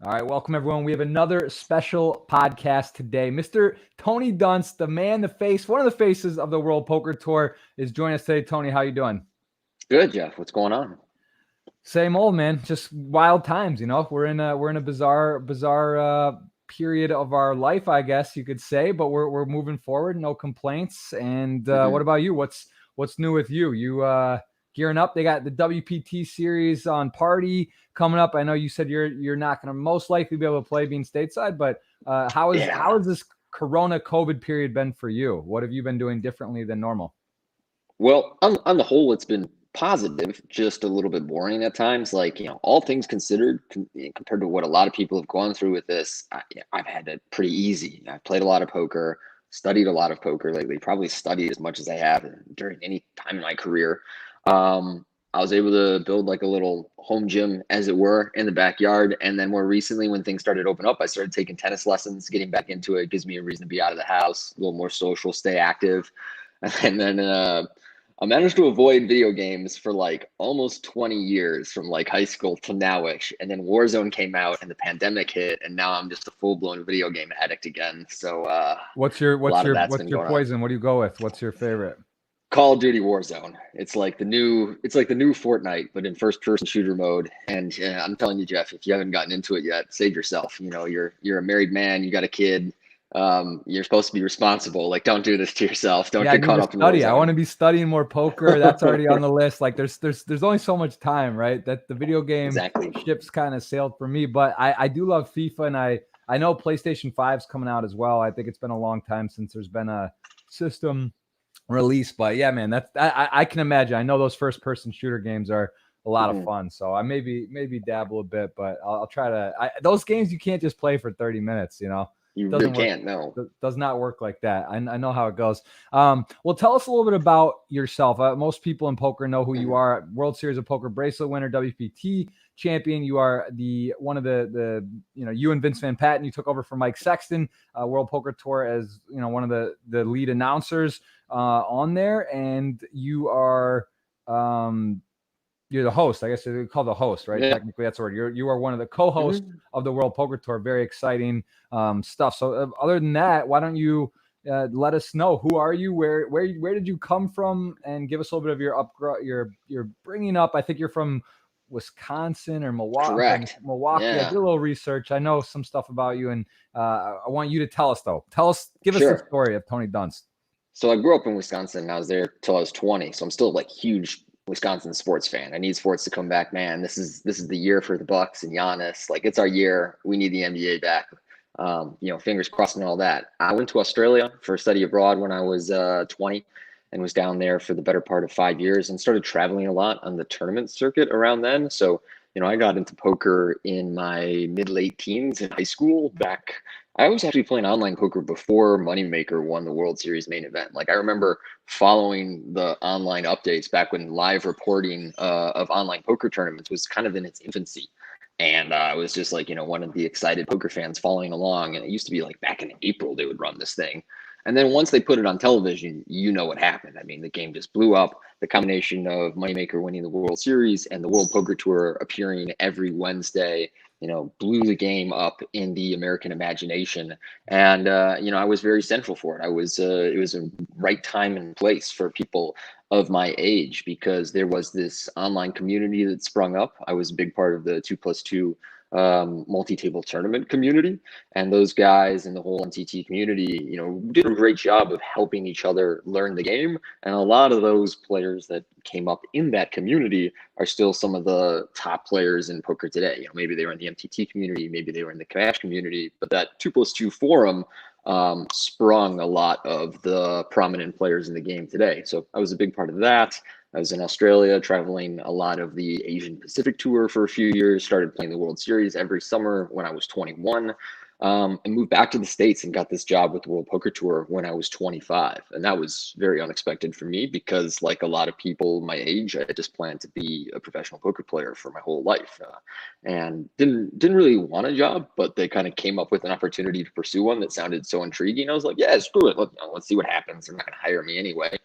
All right, welcome everyone. We have another special podcast today. Mr. Tony Dunst, the man, the face, one of the faces of the World Poker Tour, is joining us today. Tony, how you doing? Good, Jeff. What's going on? Same old, man. Just wild times, you know. We're in a bizarre period of our life, I guess you could say. But we're moving forward, no complaints. And what about you? What's new with you? You gearing up? They got the WPT series on Party coming up. I know you said you're not going to most likely be able to play being stateside, but how has this Corona COVID period been for you? What have you been doing differently than normal? Well, on the whole, it's been positive, just a little bit boring at times. Like, all things considered, compared to what a lot of people have gone through with this, I've had it pretty easy. I've played a lot of poker, studied a lot of poker lately, probably studied as much as I have during any time in my career. I was able to build like a little home gym, as it were, in the backyard. And then more recently, when things started to open up, I started taking tennis lessons, getting back into it. It gives me a reason to be out of the house, a little more social, stay active. And then I managed to avoid video games for like almost 20 years, from like high school to nowish. And then Warzone came out and the pandemic hit, and now I'm just a full-blown video game addict again. So What's your on. poison? What do you go with? What's your favorite? Call of Duty Warzone. It's like the new Fortnite, but in first-person shooter mode. And I'm telling you, Jeff, if you haven't gotten into it yet, save yourself. You're a married man, you got a kid. You're supposed to be responsible. Like, don't do this to yourself. Don't get caught up in study. I want to be studying more poker. That's already on the list. Like, there's only so much time, right? That the video game ship's kind of sailed for me. But I do love FIFA, and I know PlayStation 5's coming out as well. I think it's been a long time since there's been a system release. But yeah, man, I can imagine. I know those first person shooter games are a lot of fun. So I maybe dabble a bit, but I'll try to. Those games you can't just play for 30 minutes, you know. You really can't. No, does not work like that. I know how it goes. Well, tell us a little bit about yourself. Most people in poker know who you are. World Series of Poker Bracelet winner, WPT champion. You are one of the you and Vince Van Patten. You took over for Mike Sexton, World Poker Tour, as one of the lead announcers on there, and you are you're the host. I guess you call the host, right? Yeah. Technically, that's the word. You are one of the co-hosts of the World Poker Tour. Very exciting stuff. So, other than that, why don't you let us know, who are you? Where did you come from? And give us a little bit of your bringing up. I think you're from Wisconsin or Milwaukee. Correct. Milwaukee. Yeah. I did a little research. I know some stuff about you, and I want you to tell us though. Give us the story of Tony Dunst. So I grew up in Wisconsin, and I was there till I was 20. So I'm still like huge Wisconsin sports fan. I need sports to come back, man. This is the year for the Bucks and Giannis. Like, it's our year. We need the NBA back. Fingers crossed and all that. I went to Australia for a study abroad when I was 20, and was down there for the better part of 5 years, and started traveling a lot on the tournament circuit around then. So, I got into poker in my mid-late teens in high school. I was actually playing online poker before Moneymaker won the World Series main event. Like, I remember following the online updates back when live reporting of online poker tournaments was kind of in its infancy. And I was just like, one of the excited poker fans following along. And it used to be like back in April, they would run this thing. And then once they put it on television, what happened. I mean, the game just blew up. The combination of Moneymaker winning the World Series and the World Poker Tour appearing every Wednesday, blew the game up in the American imagination. And, I was very central for it. It was a right time and place for people of my age, because there was this online community that sprung up. I was a big part of the 2+2 multi-table tournament community, and those guys in the whole MTT community, did a great job of helping each other learn the game. And a lot of those players that came up in that community are still some of the top players in poker today. Maybe they were in the MTT community, maybe they were in the Cash community, but that 2+2 forum sprung a lot of the prominent players in the game today. So I was a big part of that. I was in Australia, traveling a lot of the Asian Pacific Tour for a few years, started playing the World Series every summer when I was 21, and moved back to the States and got this job with the World Poker Tour when I was 25. And that was very unexpected for me, because like a lot of people my age, I just planned to be a professional poker player for my whole life, and didn't really want a job, but they kind of came up with an opportunity to pursue one that sounded so intriguing. I was like, yeah, screw it. Let's see what happens. They're not going to hire me anyway.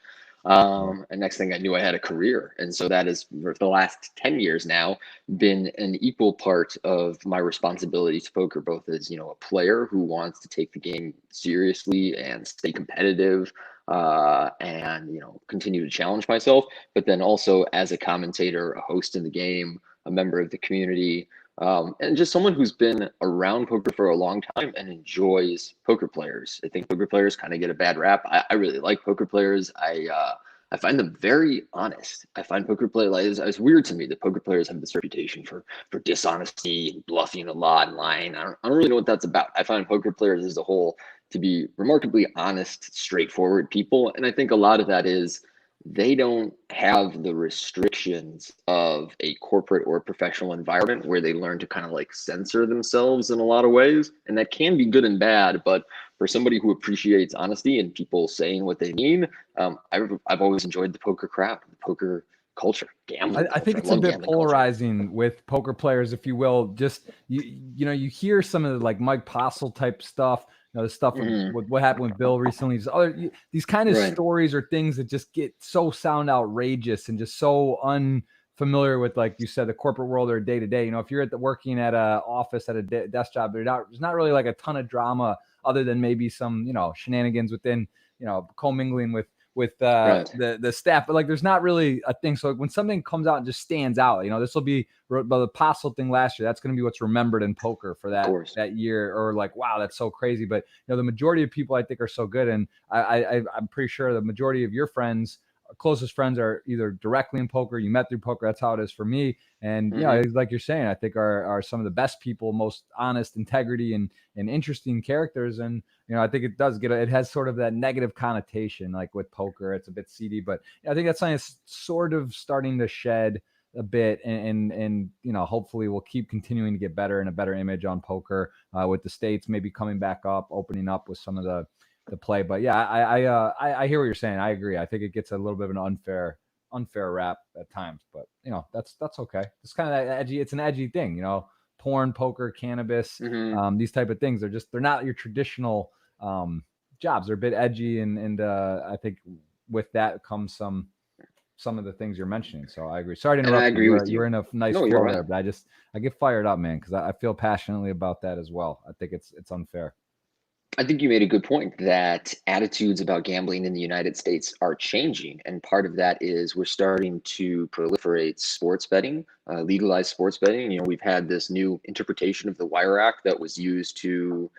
And next thing I knew, I had a career. And so that is, for the last 10 years now, been an equal part of my responsibility to poker, both as, a player who wants to take the game seriously and stay competitive, and, continue to challenge myself, but then also as a commentator, a host in the game, a member of the community, and just someone who's been around poker for a long time and enjoys poker players. I think poker players kind of get a bad rap. I really like poker players. I find them very honest. I find poker players, it's weird to me that poker players have this reputation for dishonesty and bluffing a lot and lying. I don't really know what that's about. I find poker players as a whole to be remarkably honest, straightforward people. And I think a lot of that is they don't have the restrictions of a corporate or professional environment where they learn to kind of like censor themselves in a lot of ways. And that can be good and bad. But for somebody who appreciates honesty and people saying what they mean, I've always enjoyed the poker crowd, the poker culture, gambling. I think it's a bit polarizing with poker players, if you will. Just you hear some of the like Mike Postle type stuff. The stuff with what happened with Bill recently, these kind of stories or things that just sound outrageous and just so unfamiliar with, like you said, the corporate world or day to day. If you're working at an office at a desk job, there's not really like a ton of drama other than maybe some shenanigans within commingling with the staff, but like there's not really a thing. So when something comes out and just stands out, this will be the Postle thing last year. That's going to be what's remembered in poker for that year, or like, wow, that's so crazy. But the majority of people I think are so good, and I'm pretty sure the majority of your friends, closest friends, are either directly in poker, you met through poker. That's how it is for me. And like you're saying, I think are some of the best people, most honest, integrity, and interesting characters. And I think it does it has sort of that negative connotation, like with poker, it's a bit seedy, but I think that's something that's sort of starting to shed a bit, and hopefully we'll keep continuing to get better and a better image on poker, with the states maybe coming back up, opening up with some of the play. But yeah, I hear what you're saying. I agree. I think it gets a little bit of an unfair rap at times, but that's okay. It's kind of that edgy. It's an edgy thing, porn, poker, cannabis, these type of things. They're not your traditional jobs. They're a bit edgy, and I think with that comes some of the things you're mentioning. So I agree. Sorry to interrupt. I agree with you. You're in a nice flow there, but I get fired up, man, because I feel passionately about that as well. I think it's unfair. I think you made a good point that attitudes about gambling in the United States are changing. And part of that is we're starting to proliferate sports betting, legalize sports betting. We've had this new interpretation of the Wire Act that was used to,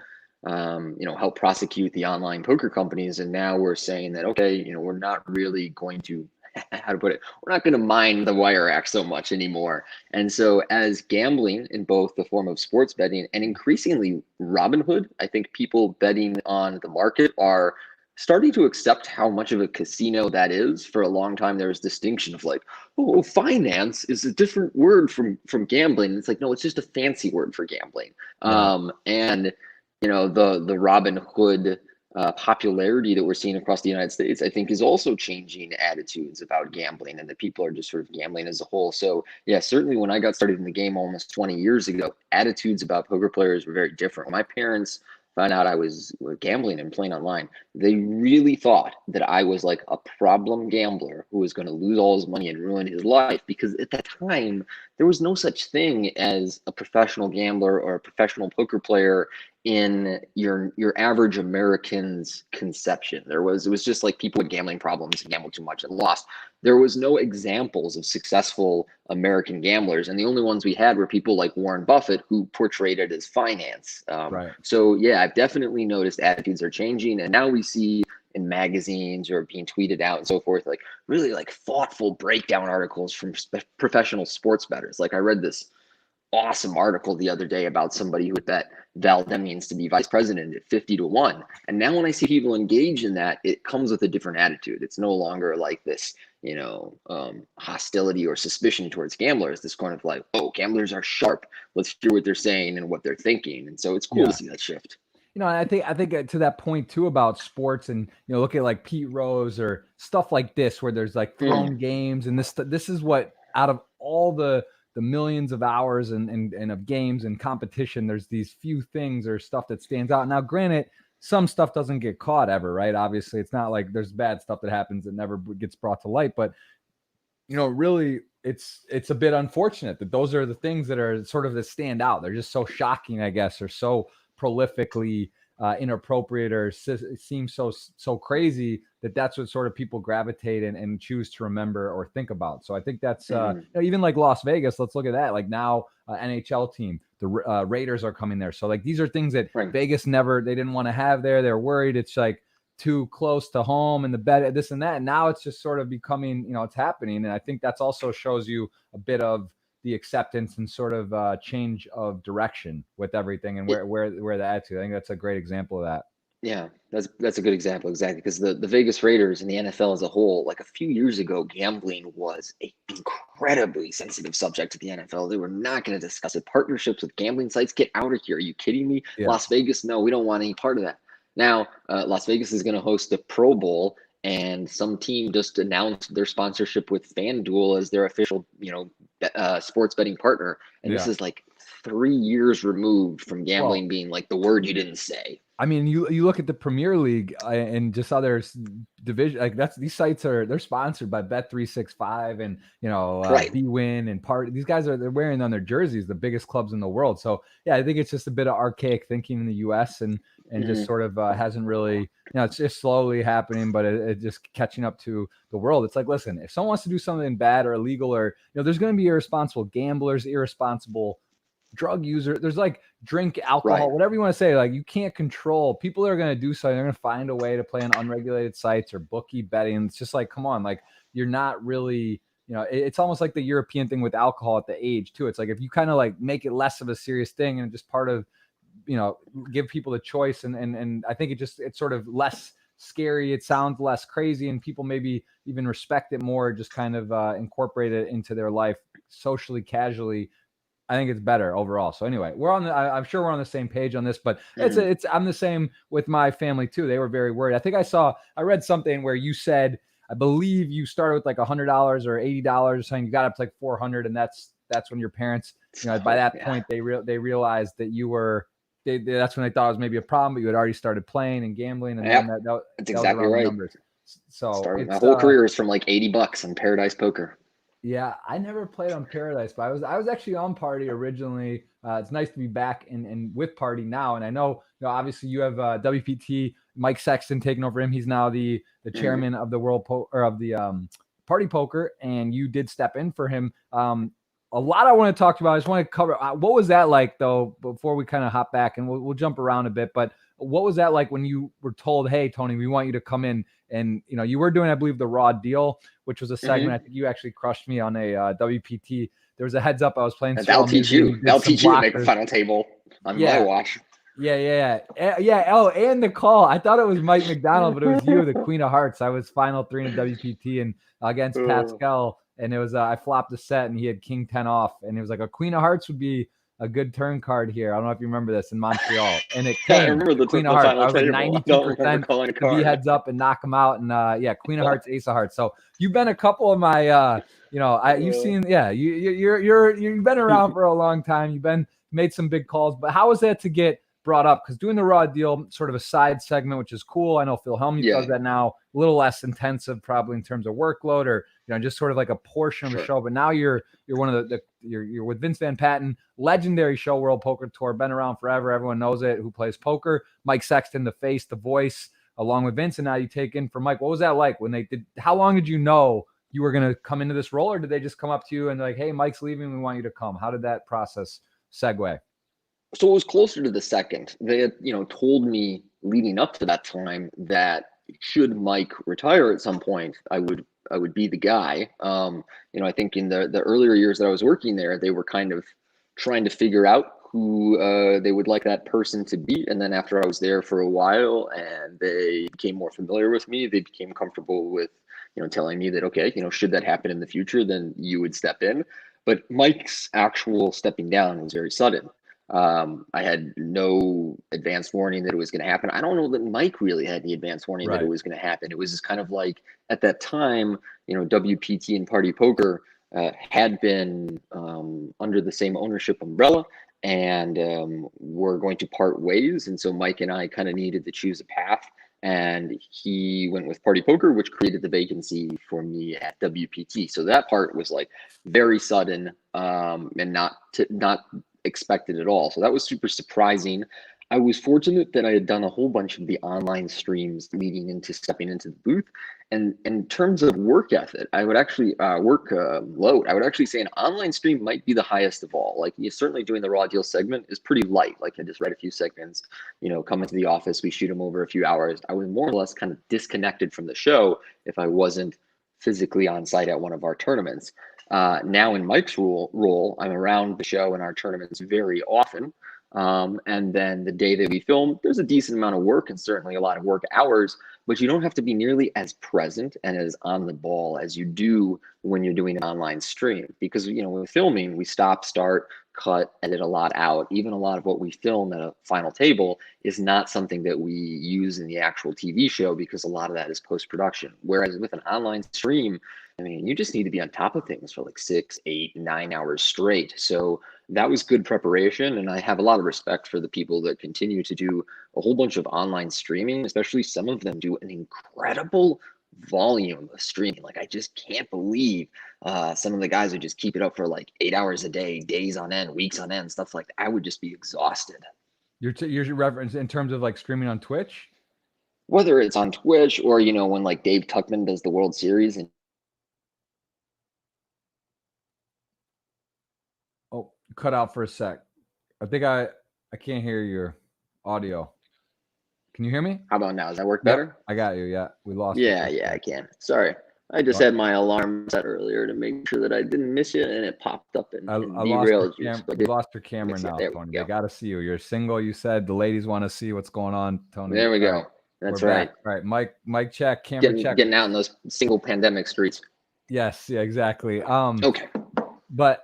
help prosecute the online poker companies. And now we're saying that, okay, we're not really going to, how to put it, we're not going to mind the Wire Act so much anymore. And so as gambling in both the form of sports betting and increasingly Robinhood, I think people betting on the market are starting to accept how much of a casino that is. For a long time, there was distinction of like, oh, finance is a different word from gambling. It's like, no, it's just a fancy word for gambling. Yeah. And the Robinhood popularity that we're seeing across the United States, I think, is also changing attitudes about gambling, and that people are just sort of gambling as a whole. So yeah, certainly when I got started in the game almost 20 years ago, attitudes about poker players were very different. When my parents found out I was gambling and playing online, they really thought that I was like a problem gambler who was going to lose all his money and ruin his life, because at that time there was no such thing as a professional gambler or a professional poker player in your average American's conception. It was just like people with gambling problems and gambled too much and lost. There was no examples of successful American gamblers, and the only ones we had were people like Warren Buffett, who portrayed it as finance. So yeah, I've definitely noticed attitudes are changing, and now we see in magazines or being tweeted out and so forth, like really like thoughtful breakdown articles from professional sports bettors. Like I read this awesome article the other day about somebody who would bet Val Demings to be vice president at 50-1. And now when I see people engage in that, it comes with a different attitude. It's no longer like this, hostility or suspicion towards gamblers. This kind of like, oh, gamblers are sharp. Let's hear what they're saying and what they're thinking. And so it's cool to see that shift. I think to that point too about sports, and look at like Pete Rose or stuff like this, where there's like thrown games, and this is what, out of all the millions of hours and of games and competition, there's these few things or stuff that stands out. Now, granted, some stuff doesn't get caught ever, right? Obviously, it's not like there's bad stuff that happens that never gets brought to light, but really it's a bit unfortunate that those are the things that are sort of that stand out. They're just so shocking, I guess, or so prolifically inappropriate, or seem so crazy that that's what sort of people gravitate and choose to remember or think about. So I think that's even like Las Vegas. Let's look at that. Like now, NHL team, the Raiders are coming there. So like these are things that Vegas they didn't want to have there. They're worried it's like too close to home and the bed, this and that. And now it's just sort of becoming, it's happening. And I think that's also shows you a bit of the acceptance and sort of change of direction with everything and where the attitude. I think that's a great example of that. Yeah, that's a good example, exactly, because the Vegas Raiders and the NFL as a whole, like a few years ago, gambling was an incredibly sensitive subject to the NFL. They were not going to discuss it. Partnerships with gambling sites, get out of here. Are you kidding me? Yeah. Las Vegas, no, we don't want any part of that. Now, Las Vegas is going to host the Pro Bowl, and some team just announced their sponsorship with FanDuel as their official, sports betting partner. And this is like 3 years removed from gambling being like the word you didn't say. I mean, you look at the Premier League and just other division, like these sites they're sponsored by Bet365 and BWin and Part. These guys they're wearing on their jerseys the biggest clubs in the world. So yeah, I think it's just a bit of archaic thinking in the U.S. and just sort of hasn't really, it's just slowly happening, but it just catching up to the world. It's like, listen, if someone wants to do something bad or illegal, or there's going to be irresponsible gamblers, irresponsible drug user, there's like drink alcohol, whatever you want to say, like you can't control people that are going to do something. They're going to find a way to play on unregulated sites or bookie betting. It's just like, come on, like you're not really, it's almost like the European thing with alcohol at the age too. It's like if you kind of like make it less of a serious thing and just part of, give people the choice, and I think it's sort of less scary. It sounds less crazy, and people maybe even respect it more, just kind of incorporate it into their life socially, casually. I think it's better overall. So anyway, I'm sure we're on the same page on this, but I'm the same with my family too. They were very worried. I think I read something where you said, I believe you started with like $100 or $80 or something. You got up to like 400. And that's when your parents, by that point they realized that you were, that's when they thought it was maybe a problem, but you had already started playing and gambling. And then that's exactly right. Numbers. So my whole career is from like $80 on Paradise Poker. Yeah, I never played on Paradise, but I was actually on Party originally. It's nice to be back and with Party now. And I know, obviously you have WPT, Mike Sexton taking over him. He's now the chairman of the Party Poker, and you did step in for him. A lot I want to talk about. I just want to cover. What was that like though? Before we kind of hop back, and we'll jump around a bit, but what was that like when you were told, hey, Tony, we want you to come in? And, you were doing, I believe, the Raw Deal, which was a segment. I think you actually crushed me on a WPT. There was a heads up. I was playing. That'll teach you to make a final table on my watch. Yeah. Oh, and the call. I thought it was Mike McDonald, but it was you, the Queen of Hearts. I was final 3 in WPT and against Pascal. And it was, I flopped a set and he had King 10 off. And it was like a Queen of Hearts would be a good turn card here. I don't know if you remember this in Montreal. And it came. I remember the Queen of Hearts. I was like 92% to be heads up and knock him out. And Queen of Hearts, Ace of Hearts. So you've been a couple of my, you've seen, you've been around for a long time. You've made some big calls. But how was that to get brought up? Because doing the Raw Deal, sort of a side segment, which is cool. I know Phil Hellmuth does that now, a little less intensive probably in terms of workload, or just sort of like a portion of a show. But now you're one of you're with Vince Van Patten, legendary show, World Poker Tour, been around forever. Everyone knows it who plays poker. Mike Sexton, the face, the voice, along with Vince, and now you take in for Mike. What was that like when they did? How long did you know you were going to come into this role, or did they just come up to you and like, hey, Mike's leaving, we want you to come? How did that process segue? So it was closer to the second. They had, told me leading up to that time that should Mike retire at some point, I would be the guy. I think in the earlier years that I was working there, they were kind of trying to figure out who they would like that person to be. And then after I was there for a while and they became more familiar with me, they became comfortable with, telling me that, okay, should that happen in the future, then you would step in. But Mike's actual stepping down was very sudden. I had no advance warning that it was going to happen. I don't know that Mike really had any advance warning that it was going to happen. It was just kind of like at that time, WPT and Party Poker had been under the same ownership umbrella, and we're going to part ways. And so Mike and I kind of needed to choose a path. And he went with Party Poker, which created the vacancy for me at WPT. So that part was like very sudden and not expected at all. So that was super surprising. I was fortunate that I had done a whole bunch of the online streams leading into stepping into the booth. And in terms of work ethic, I would actually load. I would actually say an online stream might be the highest of all. Like, you certainly doing the raw deal segment is pretty light. Like, I just read a few segments, come into the office, we shoot them over a few hours. I was more or less kind of disconnected from the show if I wasn't physically on site at one of our tournaments. Now in Mike's role, I'm around the show and our tournaments very often. And then the day that we film, there's a decent amount of work and certainly a lot of work hours, but you don't have to be nearly as present and as on the ball as you do when you're doing an online stream. Because, with filming, we stop, start, cut, edit a lot out. Even a lot of what we film at a final table is not something that we use in the actual TV show, because a lot of that is post-production. Whereas with an online stream, you just need to be on top of things for like 6, 8, 9 hours straight. So that was good preparation. And I have a lot of respect for the people that continue to do a whole bunch of online streaming, especially some of them do an incredible volume of streaming. Like, I just can't believe some of the guys who just keep it up for like 8 hours a day, days on end, weeks on end, stuff like that. I would just be exhausted. Your reference in terms of like streaming on Twitch? Whether it's on Twitch or, when like Dave Tuckman does the World Series and Cut out for a sec. I think I can't hear your audio. Can you hear me? How about now? Does that work better? I got you. Yeah, we lost. Yeah, I can. Sorry. I just had my alarm set earlier to make sure that I didn't miss you, and it popped up and derailed you. You lost your camera now, Tony. They got to see you. You're single, you said. The ladies want to see what's going on, Tony. There we go. That's right. All right, Mike check, camera check. Getting out in those single pandemic streets. Yes, yeah, exactly. Okay. But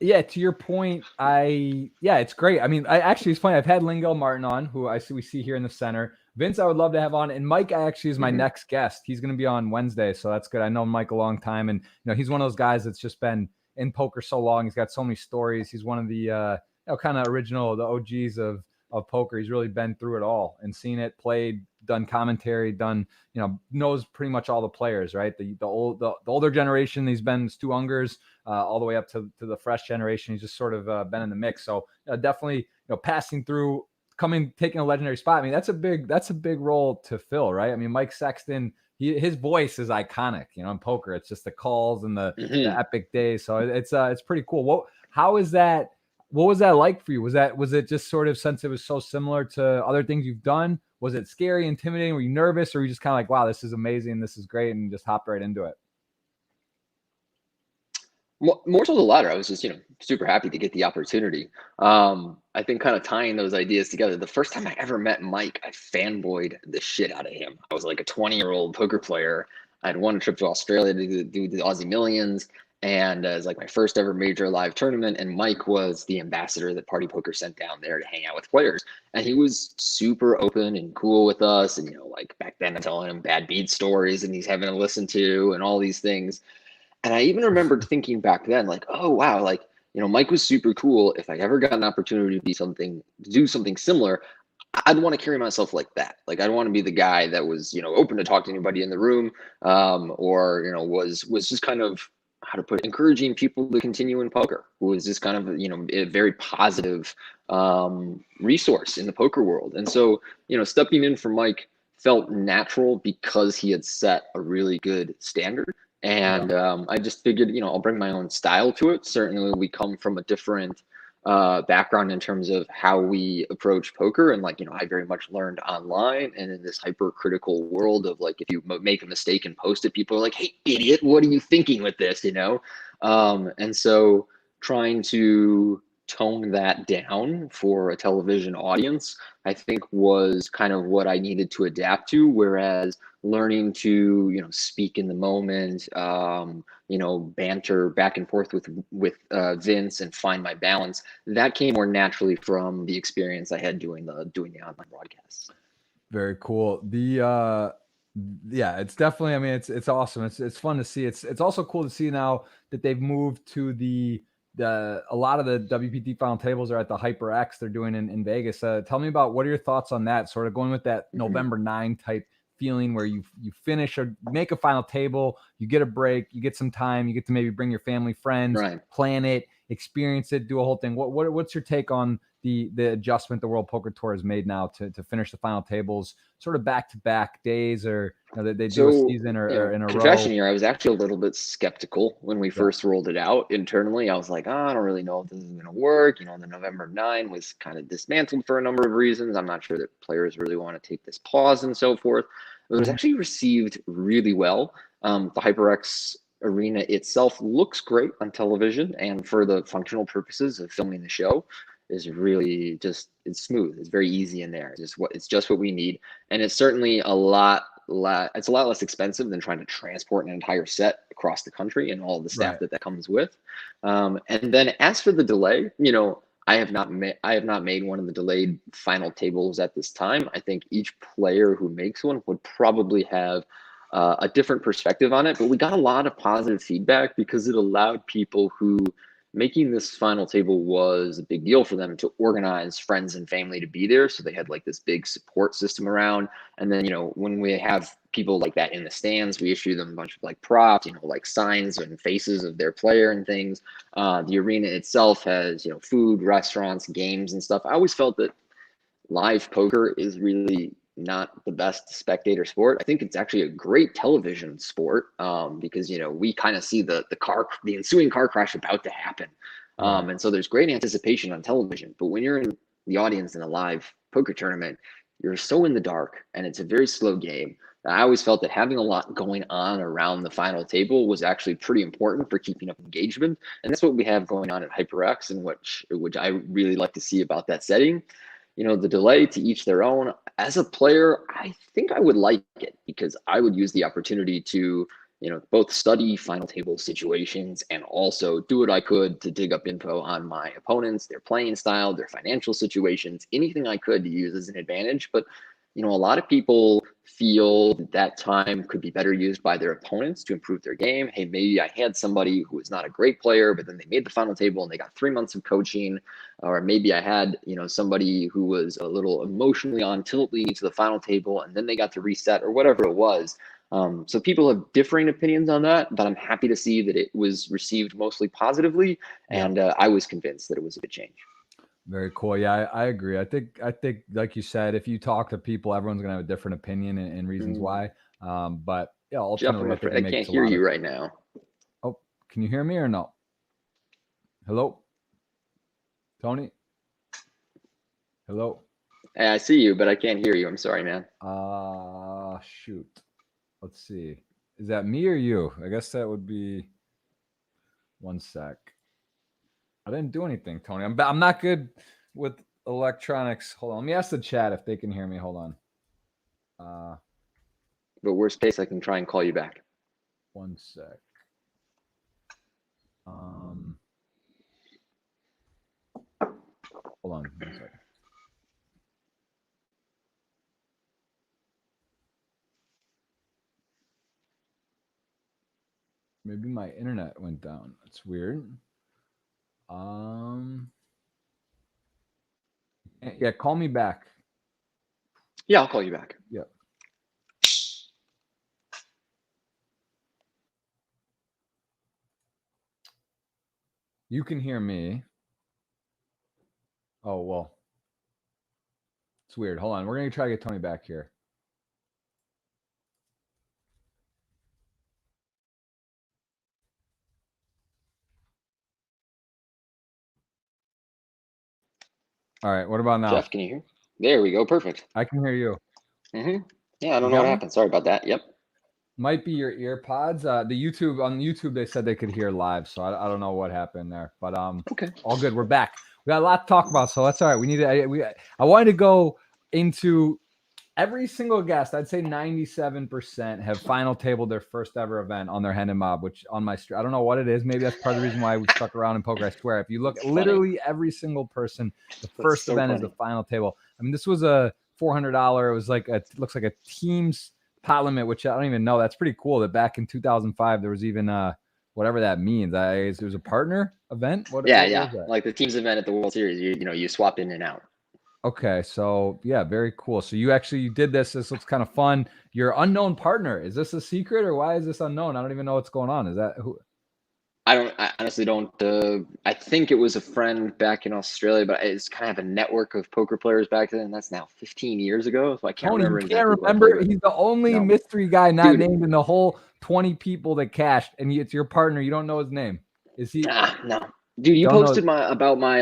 yeah, to your point, it's great. It's funny. I've had Lingo Martin on, who we see here in the center. Vince, I would love to have on, and Mike actually is my next guest. He's going to be on Wednesday, so that's good. I know Mike a long time, and he's one of those guys that's just been in poker so long. He's got so many stories. He's one of the kind of original, the OGs of poker. He's really been through it all and seen it, played, done commentary, knows pretty much all the players, right? The older generation, he's been Stu Ungers, all the way up to the fresh generation. He's just sort of been in the mix. So definitely, passing through, taking a legendary spot. That's a big role to fill, right? Mike Sexton, his voice is iconic, in poker. It's just the calls and the epic days. So it's pretty cool. How is that? What was that like for you? Was it just sort of, since it was so similar to other things you've done? Was it scary, intimidating? Were you nervous, or were you just kind of like, wow, this is amazing, this is great, and just hopped right into it? More so the latter. I was just, super happy to get the opportunity. I think kind of tying those ideas together. The first time I ever met Mike, I fanboyed the shit out of him. I was like a 20-year-old poker player. I'd won a trip to Australia to do the Aussie Millions. And it was like my first ever major live tournament. And Mike was the ambassador that Party Poker sent down there to hang out with players. And he was super open and cool with us. And, like back then I'm telling him bad beat stories and he's having to listen to and all these things. And I even remembered thinking back then, like, oh, wow, like, Mike was super cool. If I ever got an opportunity to do something similar, I'd want to carry myself like that. Like, I'd want to be the guy that was, open to talk to anybody in the room, or, was just kind of, how to put it, encouraging people to continue in poker, who was just kind of, a very positive resource in the poker world. And so, stepping in for Mike felt natural because he had set a really good standard. And I just figured, I'll bring my own style to it. Certainly we come from a different background in terms of how we approach poker. And I very much learned online and in this hypercritical world of if you make a mistake and post it, people are like, hey, idiot, what are you thinking with this? And so trying to tone that down for a television audience, I think was kind of what I needed to adapt to. Whereas learning to, speak in the moment, banter back and forth with Vince and find my balance, that came more naturally from the experience I had doing the online broadcasts. Very cool. It's definitely, it's awesome. It's fun to see. It's also cool to see now that they've moved to the a lot of the WPT final tables are at the HyperX they're doing in Vegas. Tell me about what are your thoughts on that? Sort of going with that November 9 type feeling where you finish or make a final table, you get a break, you get some time, you get to maybe bring your family, friends, plan it, experience it, do a whole thing. What's your take on the adjustment the World Poker Tour has made now to finish the final tables sort of back-to-back days, or they do a season or in a confession row? here, I was actually a little bit skeptical when we first rolled it out internally. I was like, oh, I don't really know if this is going to work. The November 9 was kind of dismantled for a number of reasons. I'm not sure that players really want to take this pause and so forth. It was actually received really well. The HyperX arena itself looks great on television, and for the functional purposes of filming the show is really it's smooth. It's very easy in there. It's just what we need. And it's certainly a lot less expensive than trying to transport an entire set across the country and all the staff that comes with. And then as for the delay, I have not made one of the delayed final tables at this time. I think each player who makes one would probably have a different perspective on it, but we got a lot of positive feedback because it allowed people who making this final table was a big deal for them to organize friends and family to be there. So they had like this big support system around. And then, when we have people like that in the stands, we issue them a bunch of like props, like signs and faces of their player and things. The arena itself has, food, restaurants, games and stuff. I always felt that live poker is really not the best spectator sport. I think it's actually a great television sport because we kind of see the ensuing car crash about to happen, and so there's great anticipation on television. But when you're in the audience in a live poker tournament, you're so in the dark, and it's a very slow game. I always felt that having a lot going on around the final table was actually pretty important for keeping up engagement, and that's what we have going on at HyperX, and which I really like to see about that setting. The delay, to each their own. As a player, I think I would like it because I would use the opportunity to, both study final table situations and also do what I could to dig up info on my opponents, their playing style, their financial situations, anything I could to use as an advantage. But a lot of people feel that time could be better used by their opponents to improve their game. Hey, maybe I had somebody who was not a great player, but then they made the final table and they got 3 months of coaching. Or maybe I had, somebody who was a little emotionally on tilt leading to the final table and then they got to reset or whatever it was. So people have differing opinions on that, but I'm happy to see that it was received mostly positively. And I was convinced that it was a good change. Very cool. Yeah, I agree. I think like you said, if you talk to people, everyone's gonna have a different opinion and reasons why. But yeah, ultimately, Jeff, I can't hear you right now. Oh, can you hear me or no? Hello, Tony. Hello. Hey, I see you, but I can't hear you. I'm sorry, man. Shoot. Let's see. Is that me or you? I guess that would be. One sec. I didn't do anything, Tony. I'm not good with electronics. Hold on. Let me ask the chat if they can hear me. Hold on. But worst case, I can try and call you back. One sec. Hold on. 1 sec. Maybe my internet went down. That's weird. Yeah, call me back. Yeah, I'll call you back. Yep. You can hear me. Oh, well. It's weird. Hold on. We're going to try to get Tony back here. All right. What about now? Jeff, can you hear? There we go. Perfect. I can hear you. Yeah, I don't know what happened. Sorry about that. Yep. Might be your ear pods. On YouTube, they said they could hear live, so I don't know what happened there. But okay, all good. We're back. We got a lot to talk about, so that's all right. We need to. I wanted to go into every single guest. I'd say 97% have final tabled their first ever event on their Hendon Mob, which on my stream, I don't know what it is. Maybe that's part of the reason why we stuck around in poker. I swear, if you look, literally every single person, the first event is the final table. I mean, this was a $400. It was like looks like a team's pot limit, which I don't even know. That's pretty cool that back in 2005 there was even whatever that means. It was a partner event. What Yeah, was yeah. that? Like the team's event at the World Series, you swap in and out. Okay, so yeah, very cool. So you did this. This looks kind of fun. Your unknown partner, is this a secret or why is this unknown? I don't even know what's going on. Is that who? I honestly don't. I think it was a friend back in Australia, but it's kind of a network of poker players back then. And that's now 15 years ago, so I can't Tony, you remember can't exactly who I played remember. with. He's the only No, mystery guy not dude. named in the whole 20 people that cashed, and it's your partner. You don't know his name. Is he? No, dude. You Don't know. posted about my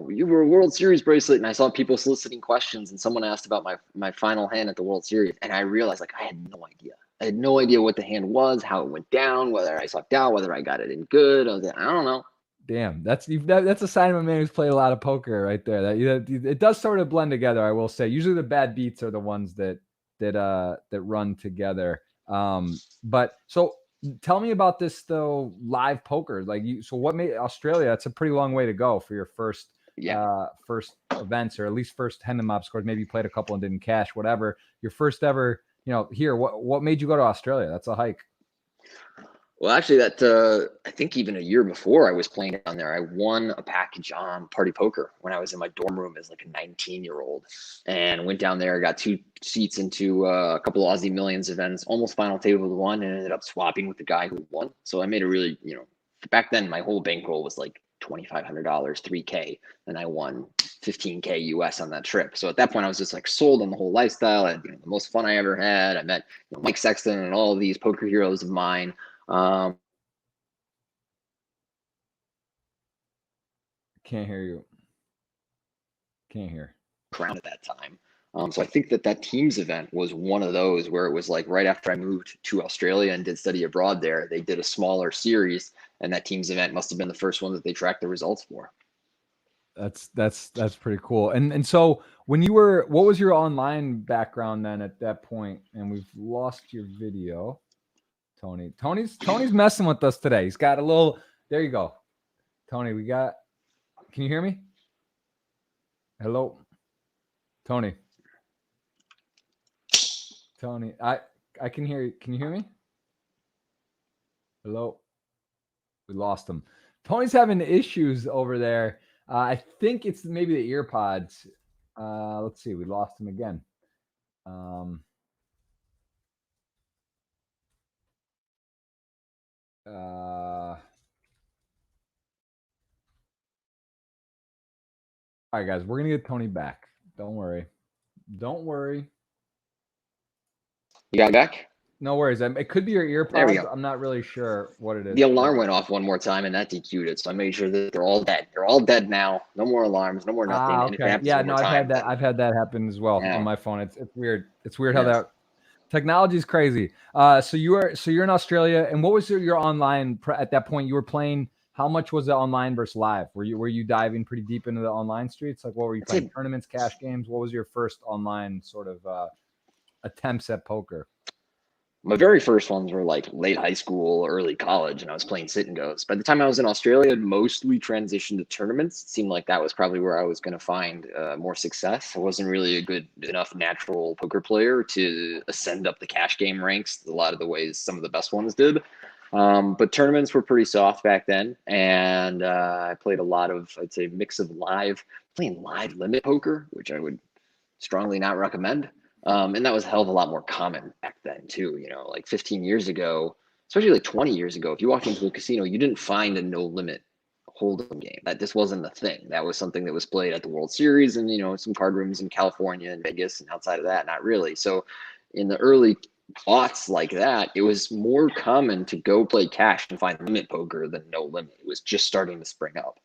you were a World Series bracelet, and I saw people soliciting questions, and someone asked about my final hand at the World Series, and I realized like I had no idea. I had no idea what the hand was, how it went down, whether I sucked out, whether I got it in good. I don't know. Damn, that's a sign of a man who's played a lot of poker right there. That it does sort of blend together, I will say. Usually the bad beats are the ones that run together. But so tell me about this though, live poker. So what made Australia? That's a pretty long way to go for your first first events, or at least first Hendon Mob scores. Maybe you played a couple and didn't cash, whatever. Your first ever, here. What made you go to Australia? That's a hike. Well, actually, I think even a year before I was playing down there, I won a package on Party Poker when I was in my dorm room as like a 19-year-old, and went down there, got 2 seats into a couple of Aussie Millions events, almost final table to one, and ended up swapping with the guy who won. So I made a really, back then my whole bankroll was like $2,500, $3K, and I won $15K US on that trip. So at that point, I was just like sold on the whole lifestyle. I had the most fun I ever had. I met Mike Sexton and all of these poker heroes of mine. Can't hear you. Can't hear. Around at that time. So I think that team's event was one of those where it was like right after I moved to Australia and did study abroad there, they did a smaller series, and that team's event must have been the first one that they tracked the results for. That's pretty cool. And so when you were, what was your online background then at that point? And we've lost your video. Tony's messing with us today. He's got a little, there you go. Tony, can you hear me? Hello? Tony, I can hear you. Can you hear me? Hello? We lost him. Tony's having issues over there. I think it's maybe the ear pods. Let's see. We lost him again. All right, guys, we're gonna get Tony back. Don't worry. You got it back? No worries. It could be your ear There we pods. go. I'm not really sure what it is. The alarm went off one more time, and that DQ'd it. So I made sure that they're all dead. They're all dead now. No more alarms. No more nothing. Okay. And if it happens Yeah, no, I've had that happen as well on my phone. It's weird. It's weird how that technology is crazy. So you're in Australia, and what was your online at that point? You were playing. How much was it online versus live? Were you diving pretty deep into the online streets? Like, what were you playing? Tournaments, cash games? What was your first online sort of attempts at poker? My very first ones were like late high school, early college, and I was playing sit and goes. By the time I was in Australia, I'd mostly transitioned to tournaments. It seemed like that was probably where I was going to find more success. I wasn't really a good enough natural poker player to ascend up the cash game ranks a lot of the ways some of the best ones did. But tournaments were pretty soft back then, and I played a lot of, I'd say, mix of playing live limit poker, which I would strongly not recommend. And that was a hell of a lot more common back then too. Like 15 years ago, especially like 20 years ago, if you walked into a casino, you didn't find a no limit hold'em game. That just wasn't a thing. That was something that was played at the World Series and some card rooms in California and Vegas, and outside of that, not really. So in the early aughts like that, it was more common to go play cash and find limit poker than no limit. It was just starting to spring up.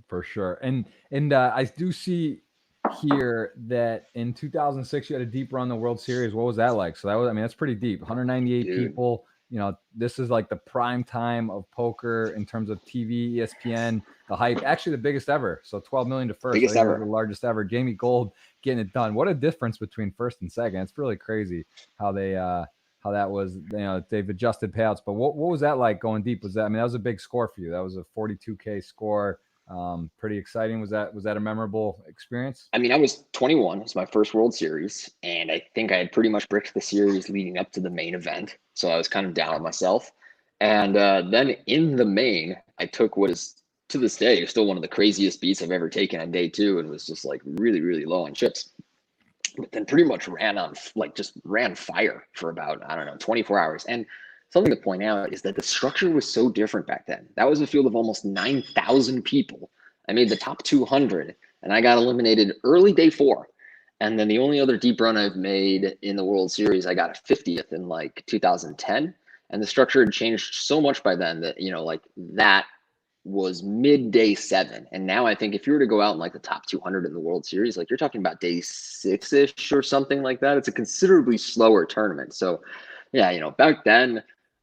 For sure. And I do see here that in 2006 you had a deep run in the World Series. What was that like? So that's pretty deep. 198 people. This is like the prime time of poker in terms of TV, ESPN, the hype. Actually, the biggest ever. So 12 million to first. Biggest ever. The largest ever. Jamie Gold getting it done. What a difference between first and second. It's really crazy how they how that was. They've adjusted payouts. But what was that like going deep? That was a big score for you. That was a 42K score. Pretty exciting. Was that a memorable experience? I was 21. It was my first World Series, and I think I had pretty much bricked the series leading up to the main event. So I was kind of down on myself. And then in the main, I took what is to this day still one of the craziest beats I've ever taken on day 2, and was just like really, really low on chips. But then pretty much ran on, like, just ran fire for about, I don't know, 24 hours. And something to point out is that the structure was so different back then. That was a field of almost 9,000 people. I made the top 200, and I got eliminated early day 4. And then the only other deep run I've made in the World Series, I got a 50th in like 2010. And the structure had changed so much by then that, you know, like that was midday 7. And now I think if you were to go out in like the top 200 in the World Series, like you're talking about day 6-ish or something like that. It's a considerably slower tournament. So yeah, you know, back then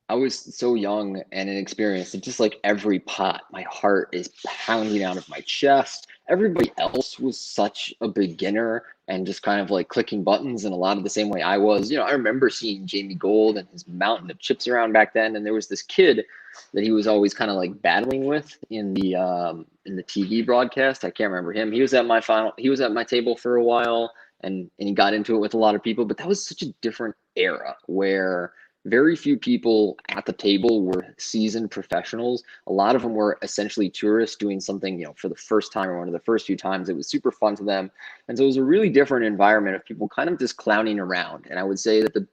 I was so young and inexperienced, and just like every pot, my heart is pounding out of my chest. Everybody else was such a beginner and just kind of like clicking buttons in a lot of the same way I was. You know, I remember seeing Jamie Gold and his mountain of chips around back then, and there was this kid that he was always kind of like battling with in the TV broadcast. I can't remember him. He was at my table for a while, and he got into it with a lot of people, but that was such a different era where very few people at the table were seasoned professionals. A lot of them were essentially tourists doing something, you know, for the first time or one of the first few times. It was super fun to them. And so it was a really different environment of people kind of just clowning around. And I would say that the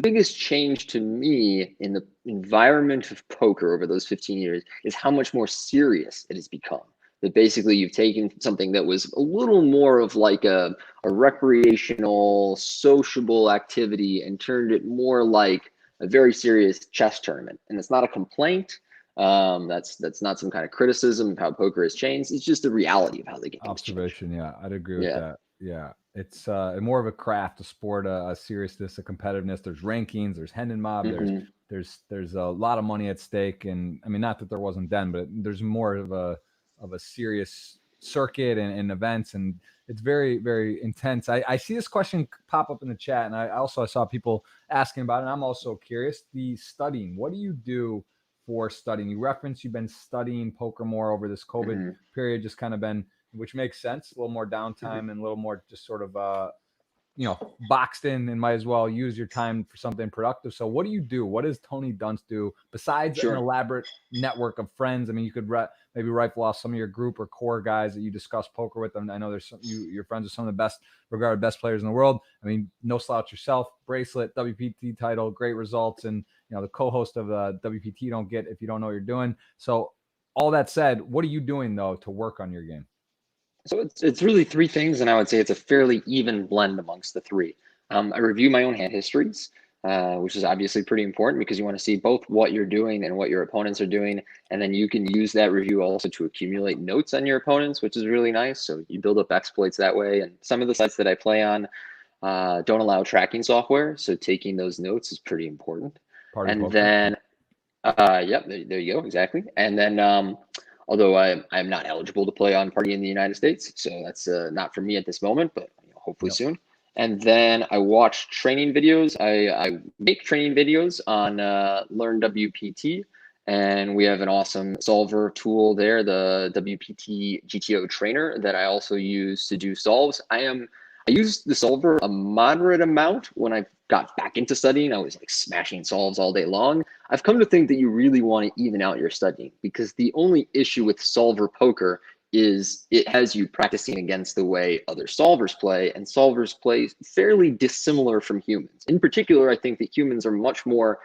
biggest change to me in the environment of poker over those 15 years is how much more serious it has become. That basically you've taken something that was a little more of like a recreational, sociable activity and turned it more like a very serious chess tournament. And it's not a complaint. That's not some kind of criticism of how poker has changed. It's just the reality of how the game observation. Yeah, I'd agree with that. Yeah, it's more of a craft, a sport, a seriousness, a competitiveness. There's rankings, there's Hendon Mob, there's a lot of money at stake. And I mean, not that there wasn't then, but there's more of a serious circuit and events, and it's very, very intense. I see this question pop up in the chat, and I saw people asking about it, and I'm also curious. The studying, what do you do for studying? You reference you've been studying poker more over this COVID period, just kind of been, which makes sense, a little more downtime and a little more just sort of boxed in, and might as well use your time for something productive. So what do you do? What does Tony Dunst do besides an elaborate network of friends? I mean, you could maybe rifle off some of your group or core guys that you discuss poker with them. I know there's you're friends with some of the best regarded best players in the world. I mean, no slouch yourself, Bracelet, WPT title, great results. And, you know, the co-host of WPT you don't get if you don't know what you're doing. So all that said, what are you doing though to work on your game? So it's really 3 things, and I would say it's a fairly even blend amongst the 3. I review my own hand histories, which is obviously pretty important because you want to see both what you're doing and what your opponents are doing, and then you can use that review also to accumulate notes on your opponents, which is really nice. So you build up exploits that way. And some of the sites that I play on don't allow tracking software, so taking those notes is pretty important. And then, yep, there you go, exactly. And then, although I'm not eligible to play on Party in the United States, so that's not for me at this moment, but hopefully soon. And then I watch training videos. I make training videos on Learn WPT, and we have an awesome solver tool there, the WPT GTO trainer, that I also use to do solves. I used the solver a moderate amount when I got back into studying. I was like smashing solves all day long. I've come to think that you really want to even out your studying, because the only issue with solver poker is it has you practicing against the way other solvers play, and solvers play fairly dissimilar from humans. In particular, I think that humans are much more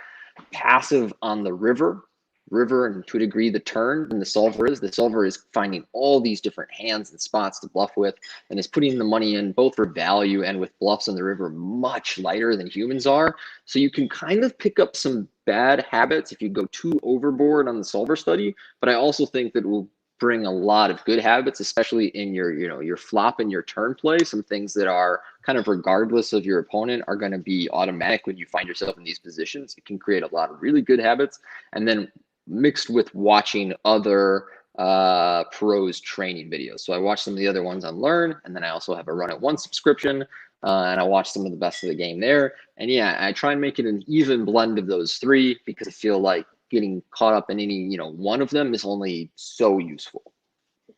passive on the river, and to a degree the turn, than the solver is. The solver is finding all these different hands and spots to bluff with, and is putting the money in both for value and with bluffs on the river much lighter than humans are. So you can kind of pick up some bad habits if you go too overboard on the solver study, but I also think that it will bring a lot of good habits, especially in your flop and your turn play. Some things that are kind of regardless of your opponent are going to be automatic when you find yourself in these positions. It can create a lot of really good habits. And then mixed with watching other pros training videos. So I watch some of the other ones on Learn, and then I also have a Run It One subscription, and I watch some of the best of the game there. And yeah, I try and make it an even blend of those 3, because I feel like getting caught up in any one of them is only so useful.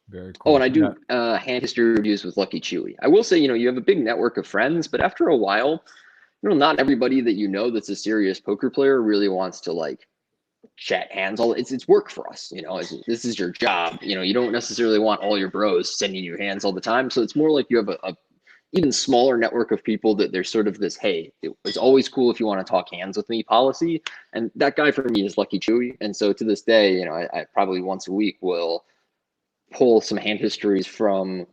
Very cool. Oh, and I do hand history reviews with Lucky Chewy. I will say, you have a big network of friends, but after a while, not everybody that that's a serious poker player really wants to chat hands. All it's work for us. This is your job. You don't necessarily want all your bros sending you hands all the time. So it's more like you have a even smaller network of people that there's sort of this, hey, it's always cool if you want to talk hands with me policy. And that guy for me is Lucky Chewy. And so to this day, I probably once a week will pull some hands from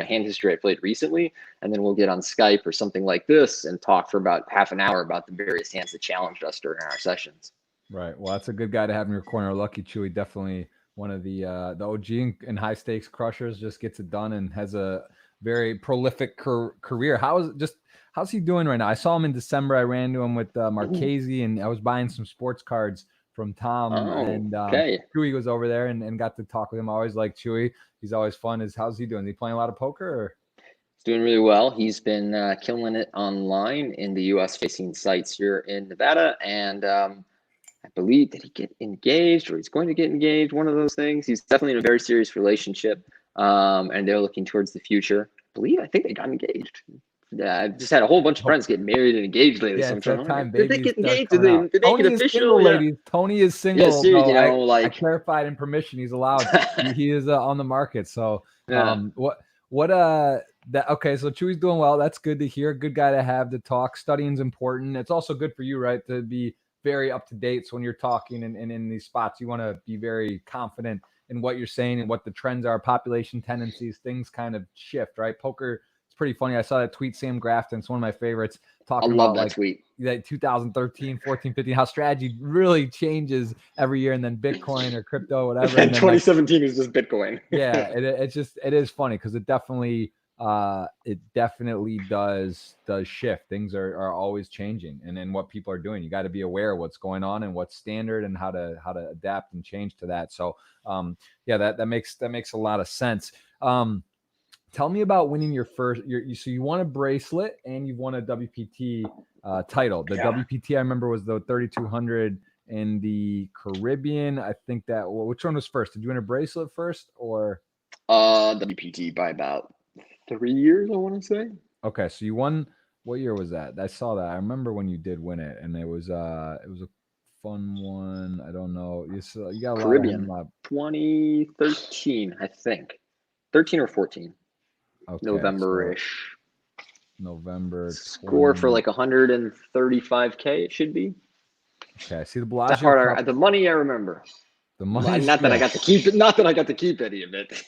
a hand history I played recently, and then we'll get on Skype or something like this and talk for about half an hour about the various hands that challenged us during our sessions. Right. Well, that's a good guy to have in your corner. Lucky Chewy, definitely one of the OG and high stakes crushers. Just gets it done and has a very prolific career. How's he doing right now? I saw him in December. I ran to him with Marchese, and I was buying some sports cards from Tom. And okay. Chewy was over there and got to talk with him. I always like Chewy. He's always fun. How's he doing? Is he playing a lot of poker? Or? He's doing really well. He's been killing it online in the U.S. facing sites here in Nevada, and I believe, did he get engaged or he's going to get engaged? One of those things. He's definitely in a very serious relationship, and they're looking towards the future. I think they got engaged. Yeah, I've just had a whole bunch of friends get married and engaged lately. Yeah, so I'm trying time, did they get engaged? Did they Tony make it is official? Single, ladies. Tony is single. Yes, dude, I clarified in permission. He's allowed. he is on the market. So okay, so Chewy's doing well. That's good to hear. Good guy to have to talk. Studying's important. It's also good for you, right, to be very up to date. So when you're talking and in these spots, you want to be very confident in what you're saying and what the trends are, population tendencies, things kind of shift, right? Poker, it's pretty funny. I saw that tweet, Sam Grafton. It's one of my favorites, talking about that tweet. That 2013, 14, 15, how strategy really changes every year, and then Bitcoin or crypto, whatever. And 2017 is just Bitcoin. Yeah, it is funny because it definitely does shift. Things are always changing, and then what people are doing, you got to be aware of what's going on and what's standard and how to adapt and change to that. So that makes a lot of sense. Tell me about winning your first. So you won a bracelet and you've won a WPT title. The WPT I remember was the 3200 in the Caribbean. I think which one was first? Did you win a bracelet first or WPT by about 3 years, I want to say. Okay, so you won. What year was that? I saw that. I remember when you did win it, and it was a fun one. I don't know. You got a Caribbean. lot of 2013, I think, 13 or 14. Okay, November-ish. November. Score 20. For like 135K. It should be. Okay, see the Bellagio. The money I remember. The money. Not that I got to keep it. Not that I got to keep any of it.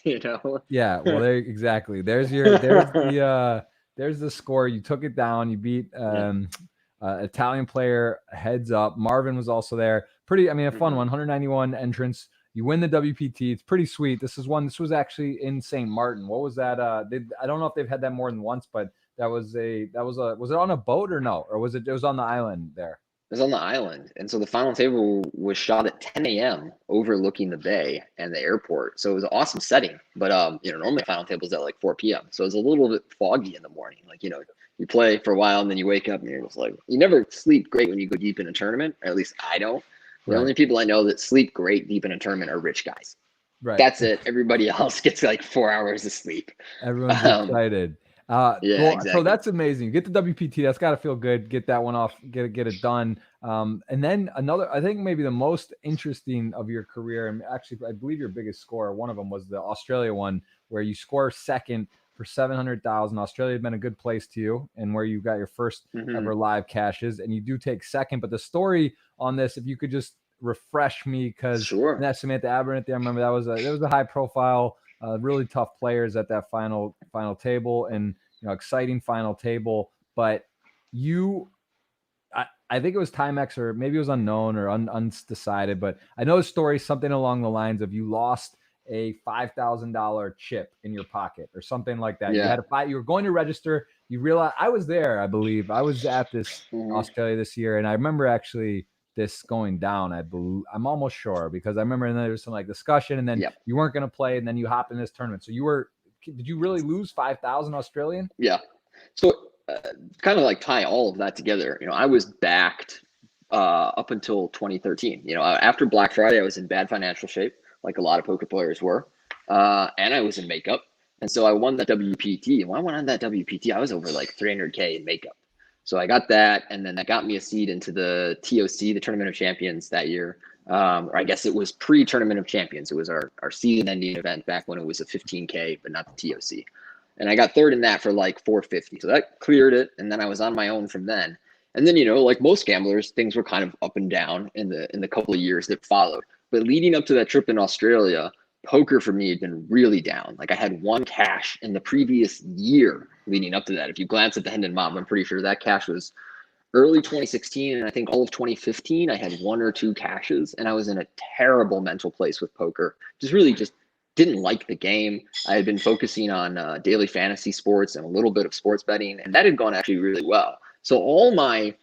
Yeah. Well, exactly. There's the score. You took it down. You beat Italian player heads up. Marvin was also there. A fun one. 191 entrants. You win the WPT. It's pretty sweet. This was actually in St. Martin. What was that? I don't know if they've had that more than once, but was it on a boat or no? Or was it was on the island there? It was on the island. And so the final table was shot at 10 a.m. overlooking the bay and the airport. So it was an awesome setting. But normally the final table is at like 4 p.m. So it was a little bit foggy in the morning. Like, you play for a while and then you wake up and you're just like, you never sleep great when you go deep in a tournament, or at least I don't. The only people I know that sleep great deep in a tournament are rich guys. Right. That's it. Everybody else gets like 4 hours of sleep. Everyone's excited. Exactly. So that's amazing. You get the WPT. That's got to feel good. Get that one off. Get it done. And then another, I think maybe the most interesting of your career, and actually I believe your biggest score, one of them was the Australia one, where you score second for 700,000. Australia had been a good place to you, and where you got your first ever live cashes, and you do take second. But the story on this, if you could just refresh me, because that's Samantha Abernathy. I remember there was a high profile, really tough players at that final table, and exciting final table. But I think it was Timex, or maybe it was unknown or undecided. But I know the story, something along the lines of you lost a $5,000 chip in your pocket or something like that. Yeah. You had to buy. You were going to register. You realized I was there. I believe I was at this Australia this year, and I remember actually this going down. I'm almost sure, because I remember there was some like discussion, and then you weren't going to play, and then you hop in this tournament. So did you really lose 5,000 Australian? Yeah. So kind of like tie all of that together. I was backed up until 2013. After Black Friday, I was in bad financial shape, like a lot of poker players were, and I was in makeup. And so I won that WPT. And when I went on that WPT, I was over like 300K in makeup. So I got that, and then that got me a seed into the TOC, the Tournament of Champions that year. Or I guess it was pre-Tournament of Champions. It was our season-ending event back when it was a 15K, but not the TOC. And I got third in that for like 450. So that cleared it. And then I was on my own from then. And then, like most gamblers, things were kind of up and down in the couple of years that followed. But leading up to that trip in Australia, poker for me had been really down. Like I had one cash in the previous year leading up to that. If you glance at the Hendon Mob, I'm pretty sure that cash was early 2016, and I think all of 2015, I had one or two cashes, and I was in a terrible mental place with poker. Just didn't like the game. I had been focusing on daily fantasy sports and a little bit of sports betting, and that had gone actually really well. So all my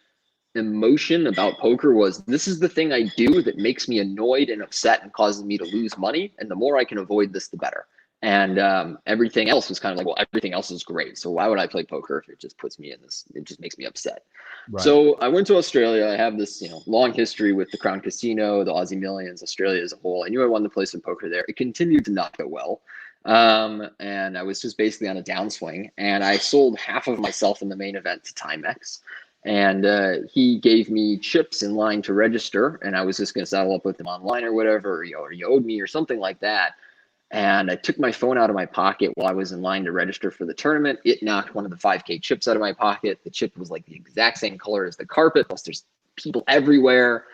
emotion about poker was, this is the thing I do that makes me annoyed and upset and causes me to lose money, and the more I can avoid this, the better. And everything else was kind of like, well, everything else is great. So why would I play poker if it just puts me in this? It just makes me upset. Right. So I went to Australia. I have this, long history with the Crown Casino, the Aussie Millions, Australia as a whole. I knew I wanted to play some poker there. It continued to not go well. And I was just basically on a downswing. And I sold half of myself in the main event to Timex. And he gave me chips in line to register. And I was just going to settle up with him online or whatever, or you owed me or something like that. And I took my phone out of my pocket while I was in line to register for the tournament. It knocked one of the 5K chips out of my pocket. The chip was like the exact same color as the carpet, plus there's people everywhere.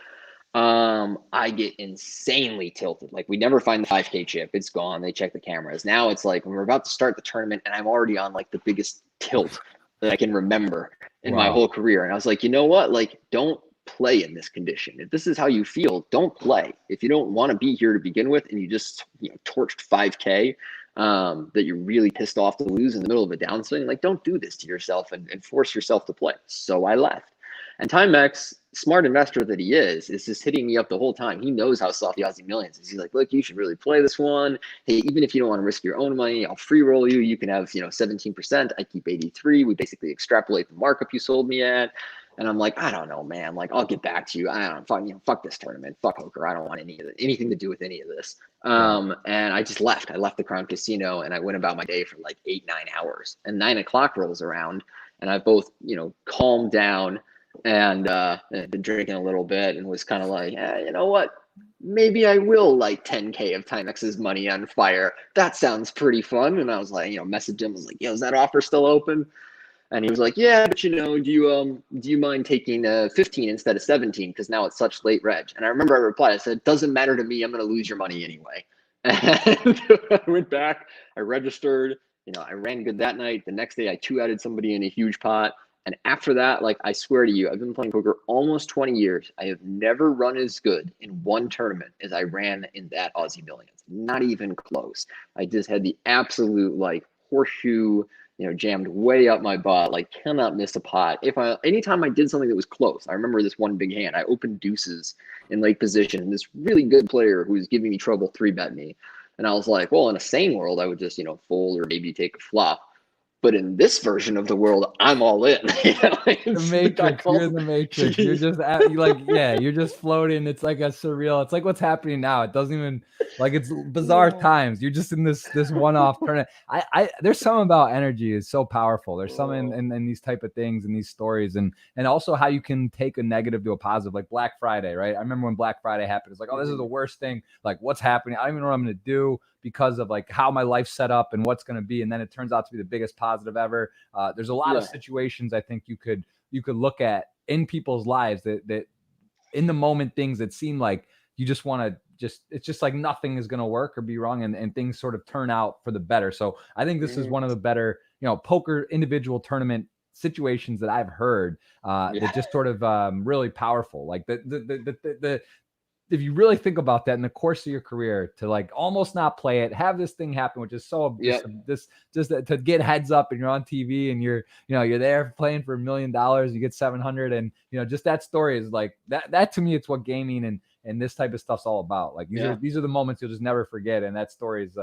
I get insanely tilted. Like we never find the 5K chip. It's gone. They check the cameras. Now it's like when we're about to start the tournament and I'm already on like the biggest tilt that I can remember in my whole career. And I was like, you know what? Like, don't play in this condition. If this is how you feel, don't play. If you don't want to be here to begin with and you just torched 5K that you're really pissed off to lose in the middle of a downswing, like don't do this to yourself and force yourself to play. So I left. And Timex, smart investor that he is just hitting me up the whole time. He knows how soft the Aussie Millions is. He's like, look, you should really play this one. Hey, even if you don't want to risk your own money, I'll free roll you. You can have 17%. I keep 83. We basically extrapolate the markup you sold me at. And I'm like, I don't know, man. Like, I'll get back to you. I don't fuck this tournament. Fuck poker. I don't want anything to do with any of this. And I just left. I left the Crown Casino and I went about my day for like 8-9 hours. And 9 o'clock rolls around and I both, calmed down and been drinking a little bit and was kind of like, you know what? Maybe I will light 10K of Timex's money on fire. That sounds pretty fun. And I was like, messaged him. I was like, is that offer still open? And he was like, yeah, but do you mind taking 15 instead of 17? Because now it's such late reg. And I remember I replied, I said, doesn't matter to me. I'm going to lose your money anyway. And I went back, I registered, I ran good that night. The next day I 2-outed somebody in a huge pot. And after that, like, I swear to you, I've been playing poker almost 20 years. I have never run as good in one tournament as I ran in that Aussie Millions. Not even close. I just had the absolute, like, horseshoe, jammed way up my butt, like cannot miss a pot. Anytime I did something that was close, I remember this one big hand, I opened deuces in late position, and this really good player who was giving me trouble 3-bet me. And I was like, well, in a sane world, I would just, fold or maybe take a flop. But in this version of the world, I'm all in. The Matrix, you're the Matrix. You're just you're just floating. It's like a surreal. It's like what's happening now. It doesn't even it's bizarre times. You're just in this one-off tournament. There's something about energy is so powerful. There's something in these type of things and these stories, and also how you can take a negative to a positive, like Black Friday, right? I remember when Black Friday happened. It's like, oh, this is the worst thing. Like, what's happening? I don't even know what I'm going to do, because of like how my life's set up and what's going to be. And then it turns out to be the biggest positive ever. There's a lot of situations I think you could look at in people's lives that in the moment, things that seem like you just want to it's just like nothing is going to work or be wrong. And things sort of turn out for the better. So I think this is one of the better, poker individual tournament situations that I've heard that just sort of really powerful. Like the if you really think about that in the course of your career, to like almost not play it, have this thing happen, which is so just to get heads up and you're on TV and you're there playing for $1 million, you get 700, and just that story is like that to me, it's what gaming and this type of stuff's all about. Like these are the moments you'll just never forget, and that story is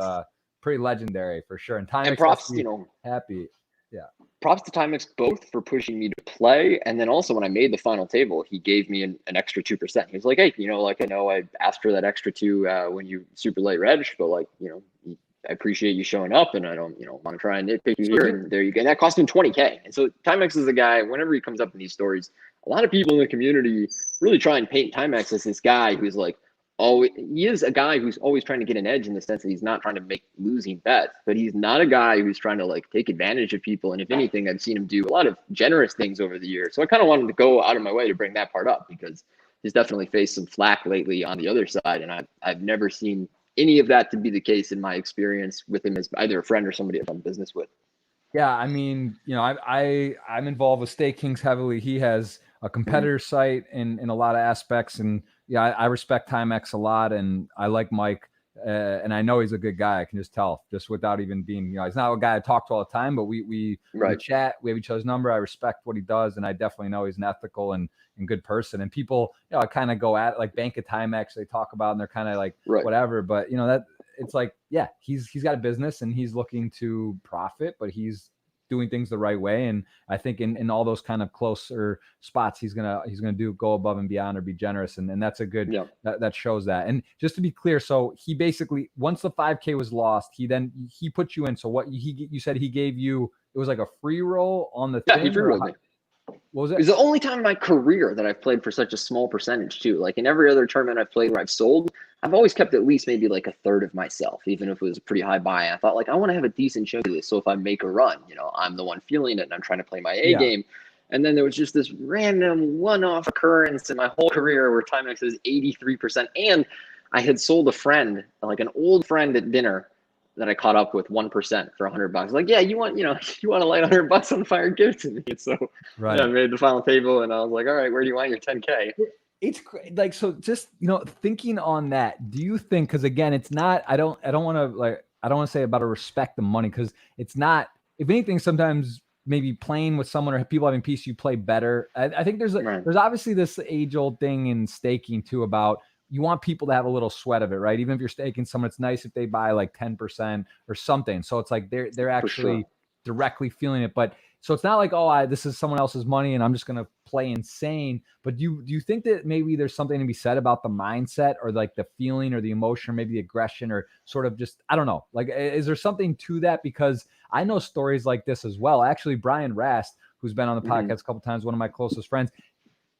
pretty legendary for sure. And Timex, props, happy. Yeah. Props to Timex both for pushing me to play. And then also when I made the final table, he gave me an extra 2%. He was like, hey, I know I asked for that extra 2 when you super late reg, but I appreciate you showing up, and I don't, want to try and nitpick you here. And there you go. And that cost him 20K. And so Timex is a guy, whenever he comes up in these stories, a lot of people in the community really try and paint Timex as this guy who's like he is a guy who's always trying to get an edge in the sense that he's not trying to make losing bets, but he's not a guy who's trying to like take advantage of people. And if anything, I've seen him do a lot of generous things over the years. So I kind of wanted to go out of my way to bring that part up because he's definitely faced some flack lately on the other side. And I've never seen any of that to be the case in my experience with him as either a friend or somebody I've done business with. Yeah, I mean, you know, I'm involved with Stake Kings heavily. He has a competitor site in a lot of aspects, and yeah, I respect Timex a lot, and I like Mike, and I know he's a good guy. I can just tell, just without even being, you know, he's not a guy I talk to all the time, but we chat, we have each other's number. I respect what he does, and I definitely know he's an ethical and good person. And people, you know, kind of go at it, like Bank of Timex, they talk about, and they're kind of like whatever, but you know that. It's like, yeah, he's got a business and he's looking to profit, but he's doing things the right way. And I think in all those kind of closer spots, he's gonna go above and beyond or be generous. And that's a good, that shows that. And just to be clear, so he basically, once the 5K was lost, he put you in. So what you said he gave you, it was like a free roll on the thing. He free rolled me. What was it? It's the only time in my career that I've played for such a small percentage too. Like in every other tournament I've played where I've sold, I've always kept at least maybe like a third of myself, even if it was a pretty high buy. I thought like, I want to have a decent chunk of this. So if I make a run, you know, I'm the one feeling it and I'm trying to play my A game. And then there was just this random one-off occurrence in my whole career where Timex is 83%. And I had sold a friend, like an old friend at dinner, that I caught up with 1% for $100. Like, yeah, you want to light $100 on fire, give it to me. And so I made the final table and I was like, all right, where do you want your 10K? It's like, so just, you know, thinking on that, do you think, cause again, it's not, I don't want to say about to respect the money. Cause it's not, if anything, sometimes maybe playing with someone or people having peace, you play better. I think there's obviously this age old thing in staking too about, you want people to have a little sweat of it, right? Even if you're staking someone, it's nice if they buy like 10% or something. So it's like they're actually directly feeling it. But so it's not like, oh, this is someone else's money and I'm just gonna play insane. But do you think that maybe there's something to be said about the mindset or like the feeling or the emotion, or maybe the aggression, or sort of just, I don't know, like, is there something to that? Because I know stories like this as well. Actually, Brian Rast, who's been on the podcast a couple of times, one of my closest friends,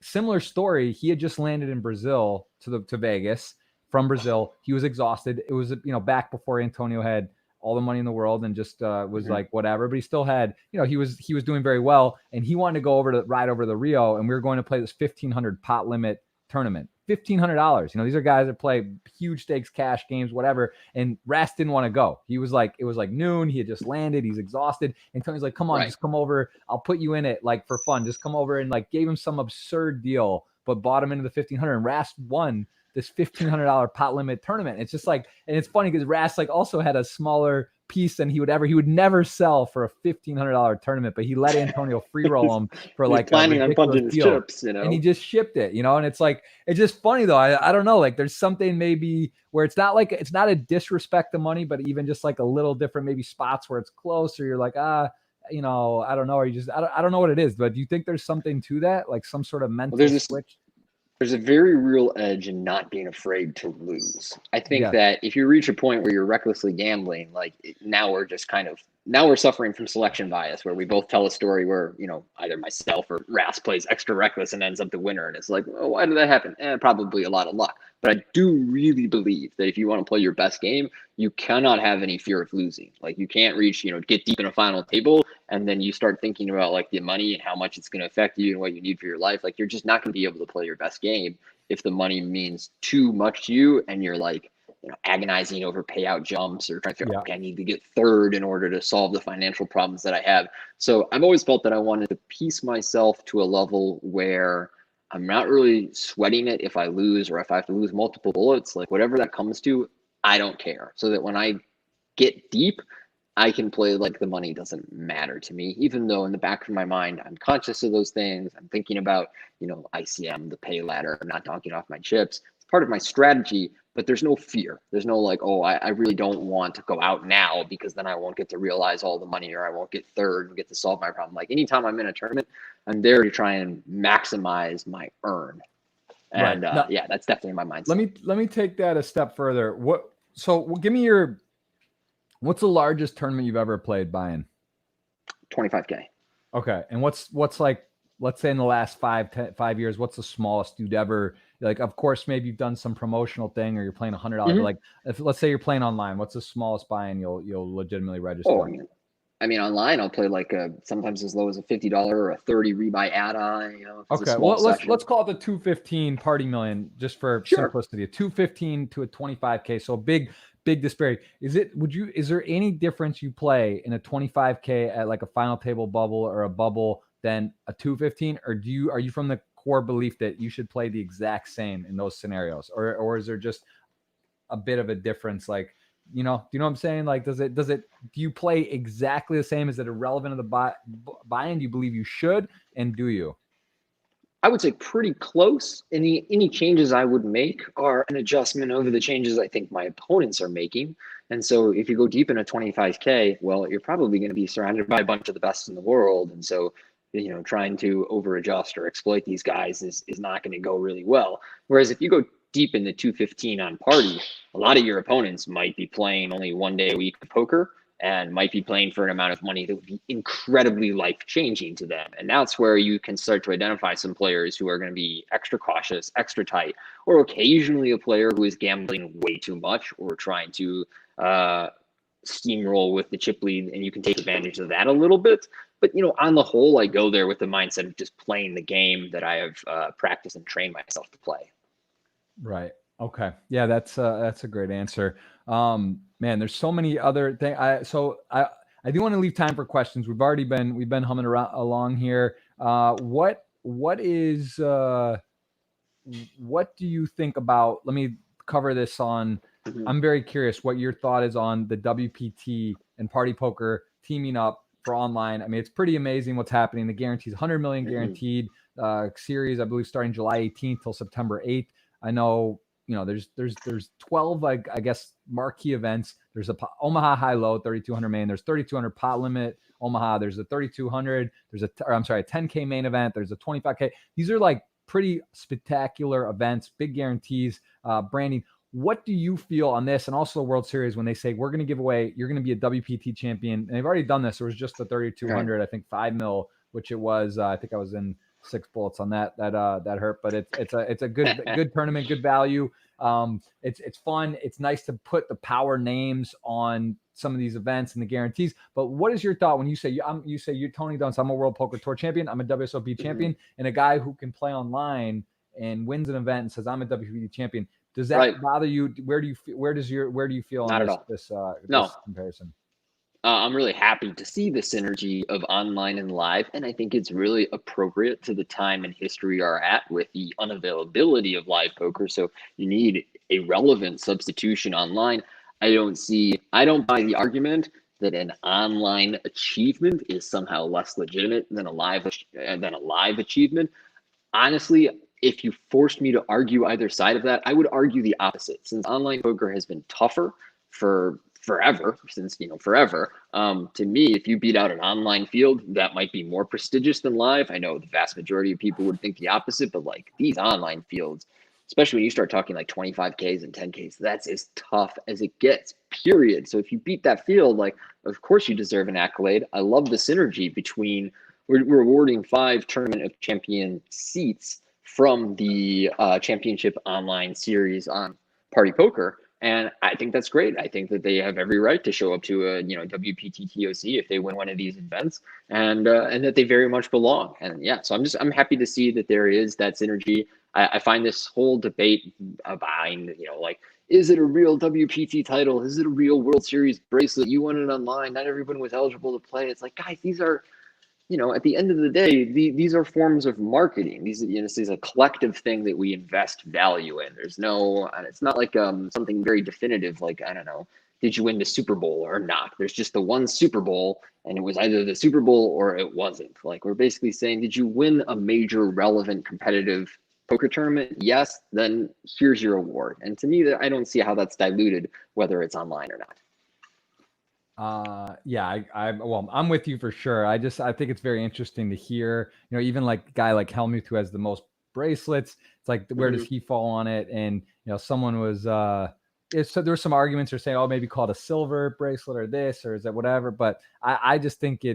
similar story. He had just landed in Brazil to Vegas from Brazil. He was exhausted. It was, you know, back before Antonio had all the money in the world and just was like whatever, but he still had, you know, he was doing very well, and he wanted to go ride over to Rio, and we were going to play this 1,500 pot limit tournament. $1,500. You know, these are guys that play huge stakes, cash games, whatever. And Rast didn't want to go. He was like, it was like noon. He had just landed. He's exhausted. And Tony's like, come on, just come over. I'll put you in it like for fun. Just come over, and like gave him some absurd deal, but bought him into the 1,500. And Rast won this $1,500 pot limit tournament. It's just like, and it's funny because Rast like also had a smaller piece than he would never sell for a $1,500 tournament, but he let Antonio free roll him for like planning on punching his chips, you know, and he just shipped it, you know. And it's like, it's just funny though. I don't know, like there's something maybe where it's not like, it's not a disrespect to money, but even just like a little different, maybe spots where it's close, or you're like, you know, I don't know, or you just, I don't know what it is, but do you think there's something to that, like some sort of mental switch? There's a very real edge in not being afraid to lose. I think that if you reach a point where you're recklessly gambling, like now we're suffering from selection bias, where we both tell a story where, you know, either myself or Ras plays extra reckless and ends up the winner. And it's like, oh, why did that happen? Probably a lot of luck. But I do really believe that if you want to play your best game, you cannot have any fear of losing. Like you can't reach, you know, get deep in a final table and then you start thinking about like the money and how much it's going to affect you and what you need for your life. Like you're just not going to be able to play your best game if the money means too much to you and you're like, you know, agonizing over payout jumps or trying to figure out, okay, I need to get third in order to solve the financial problems that I have. So I've always felt that I wanted to piece myself to a level where I'm not really sweating it if I lose, or if I have to lose multiple bullets, like whatever that comes to, I don't care. So that when I get deep, I can play like the money doesn't matter to me, even though in the back of my mind, I'm conscious of those things. I'm thinking about, you know, ICM, the pay ladder, I'm not donking off my chips. It's part of my strategy, but there's no fear. There's no like, oh, I really don't want to go out now because then I won't get to realize all the money, or I won't get third and get to solve my problem. Like anytime I'm in a tournament, I'm there to try and maximize my earn. And now, yeah, that's definitely my mindset. Let me take that a step further. Give me what's the largest tournament you've ever played buying? 25K. Okay. And what's like let's say in the last 5 years, what's the smallest you'd ever, like, of course, maybe you've done some promotional thing or you're playing $100, but like, if let's say you're playing online, what's the smallest buy-in you'll legitimately register? Oh, I mean, online I'll play like sometimes as low as a $50 or a 30 rebuy add-on. You know, if it's a Okay, small well, session. let's call it the 215 party million just for simplicity. A 215 to a 25K, so a big disparity. Is there any difference you play in a 25K at like a final table bubble or a bubble than a 215, or are you from the core belief that you should play the exact same in those scenarios, or is there just a bit of a difference? Like, do you know what I'm saying? Like, do you play exactly the same? Is it irrelevant of the buy-in? Do you believe you should, and do you? I would say pretty close. Any changes I would make are an adjustment over the changes I think my opponents are making. And so if you go deep in a 25K, well, you're probably going to be surrounded by a bunch of the best in the world. And so, trying to over adjust or exploit these guys is not going to go really well. Whereas if you go deep in the 215 on party, a lot of your opponents might be playing only 1 day a week of poker and might be playing for an amount of money that would be incredibly life-changing to them. And that's where you can start to identify some players who are going to be extra cautious, extra tight, or occasionally a player who is gambling way too much or trying to steamroll with the chip lead, and you can take advantage of that a little bit. But, on the whole, I go there with the mindset of just playing the game that I have practiced and trained myself to play. Right. Okay. Yeah, that's a great answer. Man, there's so many other things. I do want to leave time for questions. We've been humming along here. What do you think about? Let me cover this on. Mm-hmm. I'm very curious what your thought is on the WPT and Party Poker teaming up for online. I mean, it's pretty amazing what's happening. The guarantees, 100 million guaranteed series, I believe, starting July 18th till September 8th. I know, there's 12, I guess, marquee events. There's a Omaha high low, 3,200 main. There's 3,200 pot limit Omaha. There's a 3,200. There's a 10K main event. There's a 25K. These are like pretty spectacular events, big guarantees, branding. What do you feel on this? And also the World Series, when they say we're going to give away, you're going to be a WPT champion, and they've already done this. It was just the 3,200, I think 5 mil, which it was. I think I was in 6 bullets on that hurt, but it's a good tournament, good value. It's fun. It's nice to put the power names on some of these events and the guarantees. But what is your thought when you say you're Tony Dunst? I'm a World Poker Tour champion. I'm a WSOP champion, and a guy who can play online and wins an event and says I'm a WPT champion. Does that bother you? Where do you feel Not on this comparison? I'm really happy to see the synergy of online and live, and I think it's really appropriate to the time and history we are at with the unavailability of live poker. So you need a relevant substitution online. I don't buy the argument that an online achievement is somehow less legitimate than a live achievement. Honestly, if you forced me to argue either side of that, I would argue the opposite. Since online poker has been tougher for forever, to me, if you beat out an online field, that might be more prestigious than live. I know the vast majority of people would think the opposite, but like these online fields, especially when you start talking like 25Ks and 10Ks, that's as tough as it gets, period. So if you beat that field, like, of course you deserve an accolade. I love the synergy between we're awarding 5 Tournament of Champion seats from the championship online series on Party Poker. And I think that's great. I think that they have every right to show up to a WPT TOC if they win one of these events, and that they very much belong. And yeah, so I'm happy to see that there is that synergy. I find this whole debate behind is it a real WPT title? Is it a real World Series bracelet? You won it online. Not everyone was eligible to play. It's like, guys, these are, at the end of the day, these are forms of marketing. This is a collective thing that we invest value in. It's not like something very definitive, like, I don't know, did you win the Super Bowl or not? There's just the one Super Bowl, and it was either the Super Bowl or it wasn't. Like, we're basically saying, did you win a major relevant competitive poker tournament? Yes, then here's your award. And to me, I don't see how that's diluted, whether it's online or not. I'm with you for sure. I think it's very interesting to hear, even like a guy like Helmuth who has the most bracelets. It's like, where does he fall on it? And, someone was, so there were some arguments or saying, oh, maybe call it a silver bracelet or this, or is that whatever. But I just think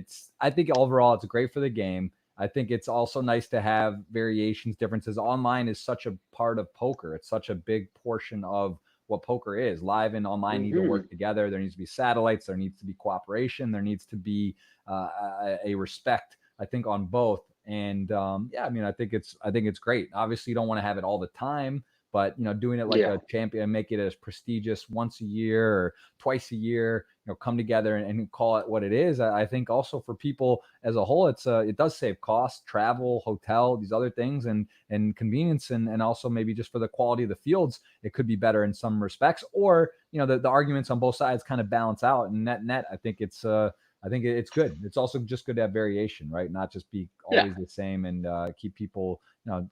I think overall it's great for the game. I think it's also nice to have variations, differences. Online is such a part of poker. It's such a big portion of what poker is. Live and online need to work together. There needs to be satellites. There needs to be cooperation. There needs to be a respect, I think, on both. And yeah, I mean, I think it's great. Obviously, you don't want to have it all the time, but doing it like a champion, make it as prestigious once a year or twice a year, come together and call it what it is. I think also for people as a whole, it does save costs, travel, hotel, these other things, and convenience, and also maybe just for the quality of the fields, it could be better in some respects, or the arguments on both sides kind of balance out, and net, I think it's good. It's also just good to have variation, right? Not just be always the same, and keep people,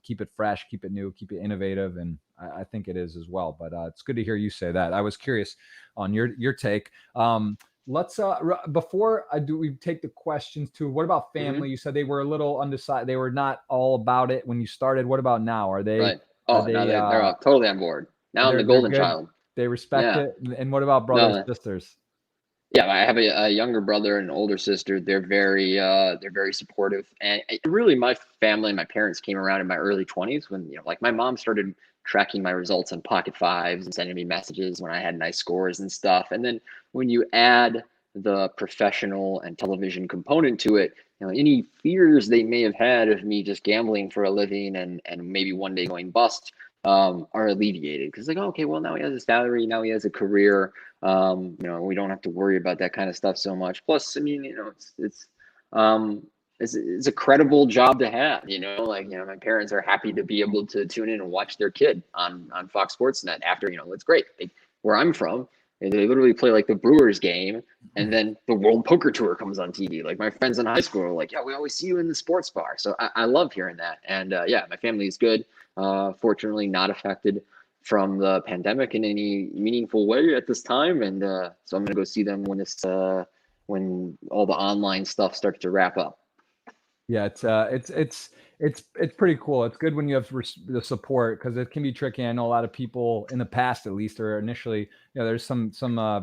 keep it fresh, keep it new, keep it innovative. And I think it is as well. But it's good to hear you say that. I was curious on your take. Let's before we take the questions too. What about family? You said they were a little undecided. They were not all about it when you started. What about now? Are they? Right. Oh, now they're totally on board. Now I'm the golden child. They respect it. And what about brothers, sisters? Yeah, I have a younger brother and an older sister. They're very supportive, and really, my family and my parents came around in my early 20s when like my mom started tracking my results on Pocket Fives and sending me messages when I had nice scores and stuff. And then when you add the professional and television component to it, any fears they may have had of me just gambling for a living and maybe one day going bust are alleviated, because like, okay, well, now he has a salary, now he has a career. We don't have to worry about that kind of stuff so much. Plus, I mean, it's a credible job to have. My parents are happy to be able to tune in and watch their kid on Fox Sports Net after. It's great. Where I'm from, they literally play like the Brewers game, and then the World Poker Tour comes on TV. Like my friends in high school are like, yeah, we always see you in the sports bar. So I love hearing that. And yeah, my family is good. Fortunately, not affected from the pandemic in any meaningful way at this time. And so I'm going to go see them when all the online stuff starts to wrap up. Yeah, it's pretty cool. It's good when you have the support, because it can be tricky. I know a lot of people in the past, at least, or initially, there's some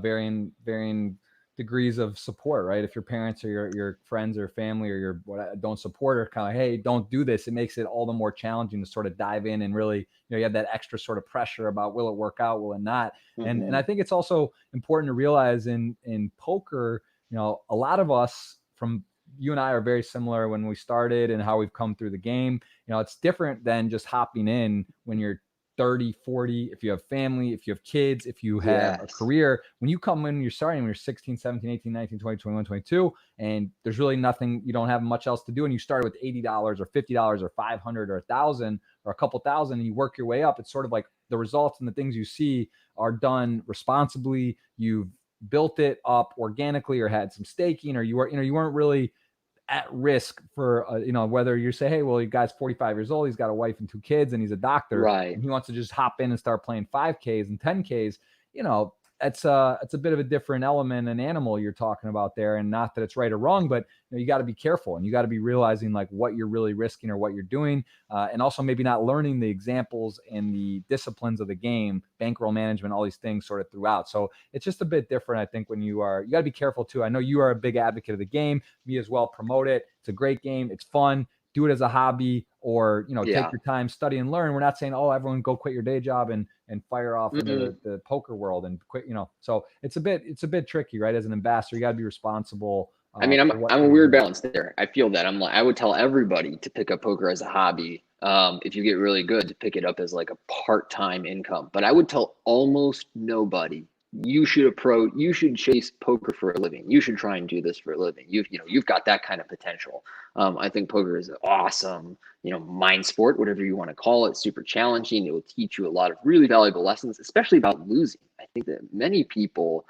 varying degrees of support, right? If your parents or your friends or family or don't support, or kind of, hey, don't do this, it makes it all the more challenging to sort of dive in and really, you have that extra sort of pressure about, will it work out, will it not? And I think it's also important to realize in poker, a lot of us, from you and I are very similar when we started and how we've come through the game. It's different than just hopping in when you're 30, 40, if you have family, if you have kids, if you have a career. When you come in, you're starting when you're 16, 17, 18, 19, 20, 21, 22, and there's really nothing, you don't have much else to do. And you started with $80 or $50 or $500 or $1,000 or a couple thousand, and you work your way up. It's sort of like the results and the things you see are done responsibly. You've built it up organically, or had some staking, or you weren't really at risk for, whether you say, hey, well, the guy's 45 years old, he's got a wife and 2 kids, and he's a doctor, right, and he wants to just hop in and start playing 5Ks and 10Ks, it's a bit of a different element and animal you're talking about there. And not that it's right or wrong, but you got to be careful, and you got to be realizing like what you're really risking or what you're doing. And also maybe not learning the examples and the disciplines of the game, bankroll management, all these things sort of throughout. So it's just a bit different, I think, when you got to be careful too. I know you are a big advocate of the game, me as well, promote it. It's a great game. It's fun. Do it as a hobby, or, take your time, study and learn. We're not saying, oh, everyone go quit your day job and fire off into the poker world and quit, so it's a bit tricky, right? As an ambassador, you got to be responsible. I mean, I'm a weird balance there. I feel that I would tell everybody to pick up poker as a hobby. If you get really good, to pick it up as like a part-time income. But I would tell almost nobody, you should chase poker for a living. You should try and do this for a living. You've got that kind of potential. I think poker is an awesome, mind sport, whatever you want to call it. Super challenging. It will teach you a lot of really valuable lessons, especially about losing. I think that many people,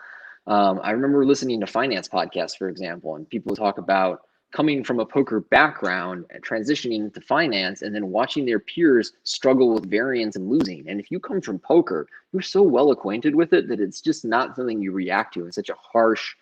I remember listening to finance podcasts, for example, and people talk about coming from a poker background and transitioning into finance, and then watching their peers struggle with variance and losing. And if you come from poker, you're so well acquainted with it that it's just not something you react to in such a harsh,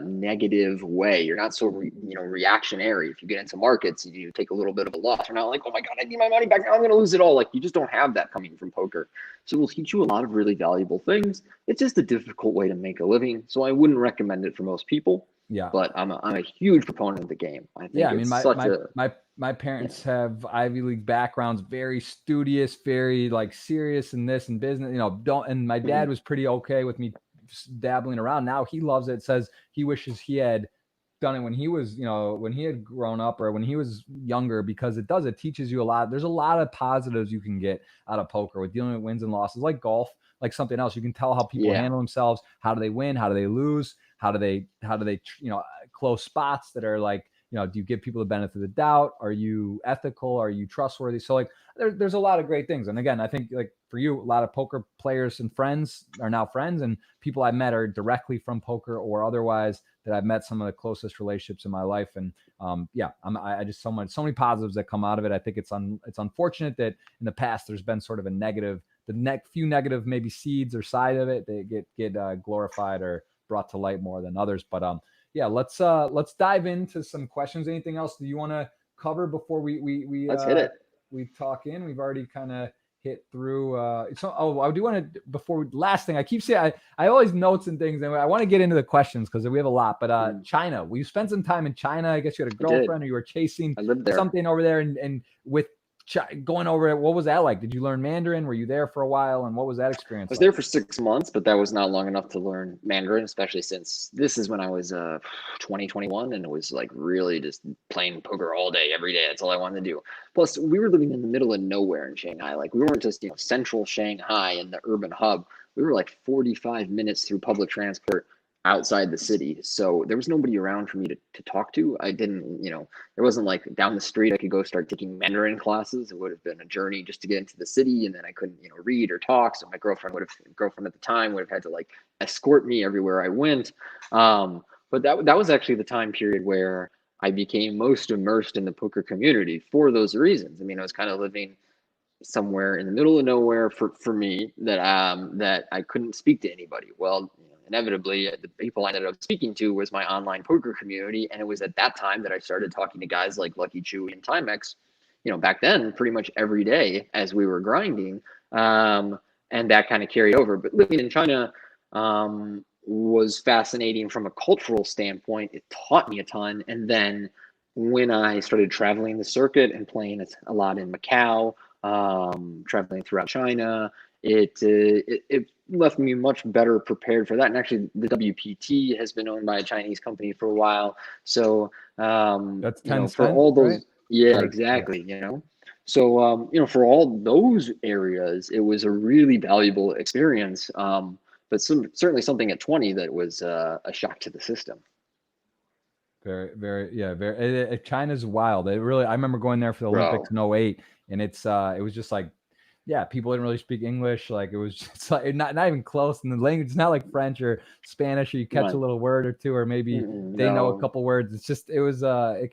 negative way. You're not so reactionary. If you get into markets, you take a little bit of a loss. You're not like, oh my God, I need my money back now, I'm going to lose it all. Like, you just don't have that coming from poker. So it will teach you a lot of really valuable things. It's just a difficult way to make a living. So I wouldn't recommend it for most people. Yeah. but I'm a huge proponent of the game. I think Yeah, I mean, it's my such my a my my parents have Ivy League backgrounds, very studious, very like serious in this and business. Don't. And my dad Mhm. was pretty okay with me dabbling around. Now he loves it. Says he wishes he had done it when he was, when he had grown up or when he was younger, because it teaches you a lot. There's a lot of positives you can get out of poker with dealing with wins and losses, like golf, like something else. You can tell how people yeah. handle themselves. How do they win? How do they lose? How do they close spots that are like, do you give people the benefit of the doubt? Are you ethical? Are you trustworthy? So like there's a lot of great things. And again, I think like for you, a lot of poker players and friends are now friends, and people I met are directly from poker or otherwise that I've met some of the closest relationships in my life. And I just so many positives that come out of it. I think it's unfortunate that in the past there's been sort of a negative, few negative maybe seeds or side of it that get glorified or brought to light more than others. But let's dive into some questions. Anything else do you want to cover before Let's hit it. we talk in? We've already kind of hit through. I do want to last thing I keep saying. I always notes and things, and I want to get into the questions because we have a lot. But China, we spent some time in China. I guess you had a girlfriend, or you were chasing I lived there. something over there, and with going over it, what was that like? Did you learn Mandarin? Were you there for a while, and what was that experience? I was there for 6 months, but that was not long enough to learn Mandarin, especially since this is when I was 21, and it was like really just playing poker all day, every day. That's all I wanted to do. Plus, we were living in the middle of nowhere in Shanghai. Like we weren't just central Shanghai in the urban hub. We were like 45 minutes through public transport outside the city, so there was nobody around for me to talk to. I didn't, there wasn't like down the street I could go start taking Mandarin classes. It would have been a journey just to get into the city, and then I couldn't, read or talk. So my girlfriend at the time would have had to like escort me everywhere I went. But that was actually the time period where I became most immersed in the poker community for those reasons. I mean, I was kind of living somewhere in the middle of nowhere for me that I couldn't speak to anybody. Well, inevitably, the people I ended up speaking to was my online poker community, and it was at that time that I started talking to guys like Lucky Chewy and Timex. Back then, pretty much every day as we were grinding, and that kind of carried over. But living in China was fascinating from a cultural standpoint. It taught me a ton, and then when I started traveling the circuit and playing a lot in Macau, traveling throughout China, it left me much better prepared for that. And actually, the WPT has been owned by a Chinese company for a while, so That's 10 for all those, right? yeah, Or, exactly. So for all those areas, it was a really valuable experience. But certainly something at 20 that was a shock to the system. Very, very, yeah, very. China's wild. It really. I remember going there for the Bro. Olympics in '08, and it was just like, yeah, people didn't really speak English. Like it was just like not even close. And the language, it's not like French or Spanish, or you catch Right. a little word or two, or maybe they know a couple words. It's just it's a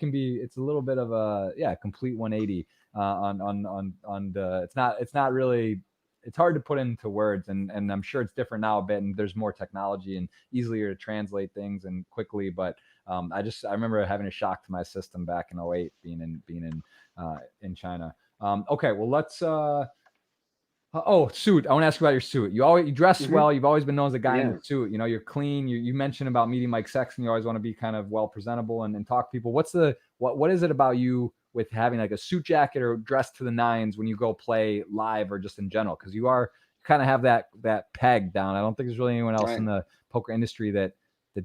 little bit of a complete 180 on the. It's not really. It's hard to put into words, and I'm sure it's different now a bit, and there's more technology and easier to translate things and quickly, but. I remember having a shock to my system back in '08 being in China. Okay, well let's suit. I want to ask you about your suit. You dress well. You've always been known as a guy in the suit. You're clean. You mentioned about meeting Mike Sexton. You always want to be kind of well presentable and talk to people. What is it about you with having like a suit jacket or dressed to the nines when you go play live or just in general? Because you kind of have that peg down. I don't think there's really anyone else in the poker industry that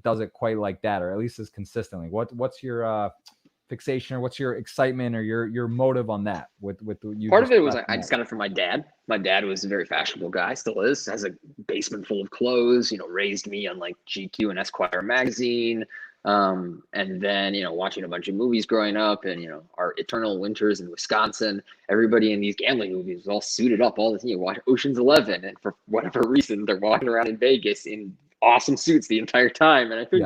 does it quite like that, or at least as consistently. What's your fixation, or what's your excitement, or your motive on that? With you, part of it was I just got it from my dad. My dad was a very fashionable guy, still is. Has a basement full of clothes. Raised me on like GQ and Esquire magazine, and then watching a bunch of movies growing up, and our eternal winters in Wisconsin. Everybody in these gambling movies was all suited up all the time. You watch Ocean's 11, and for whatever reason, they're walking around in Vegas in awesome suits the entire time. And I think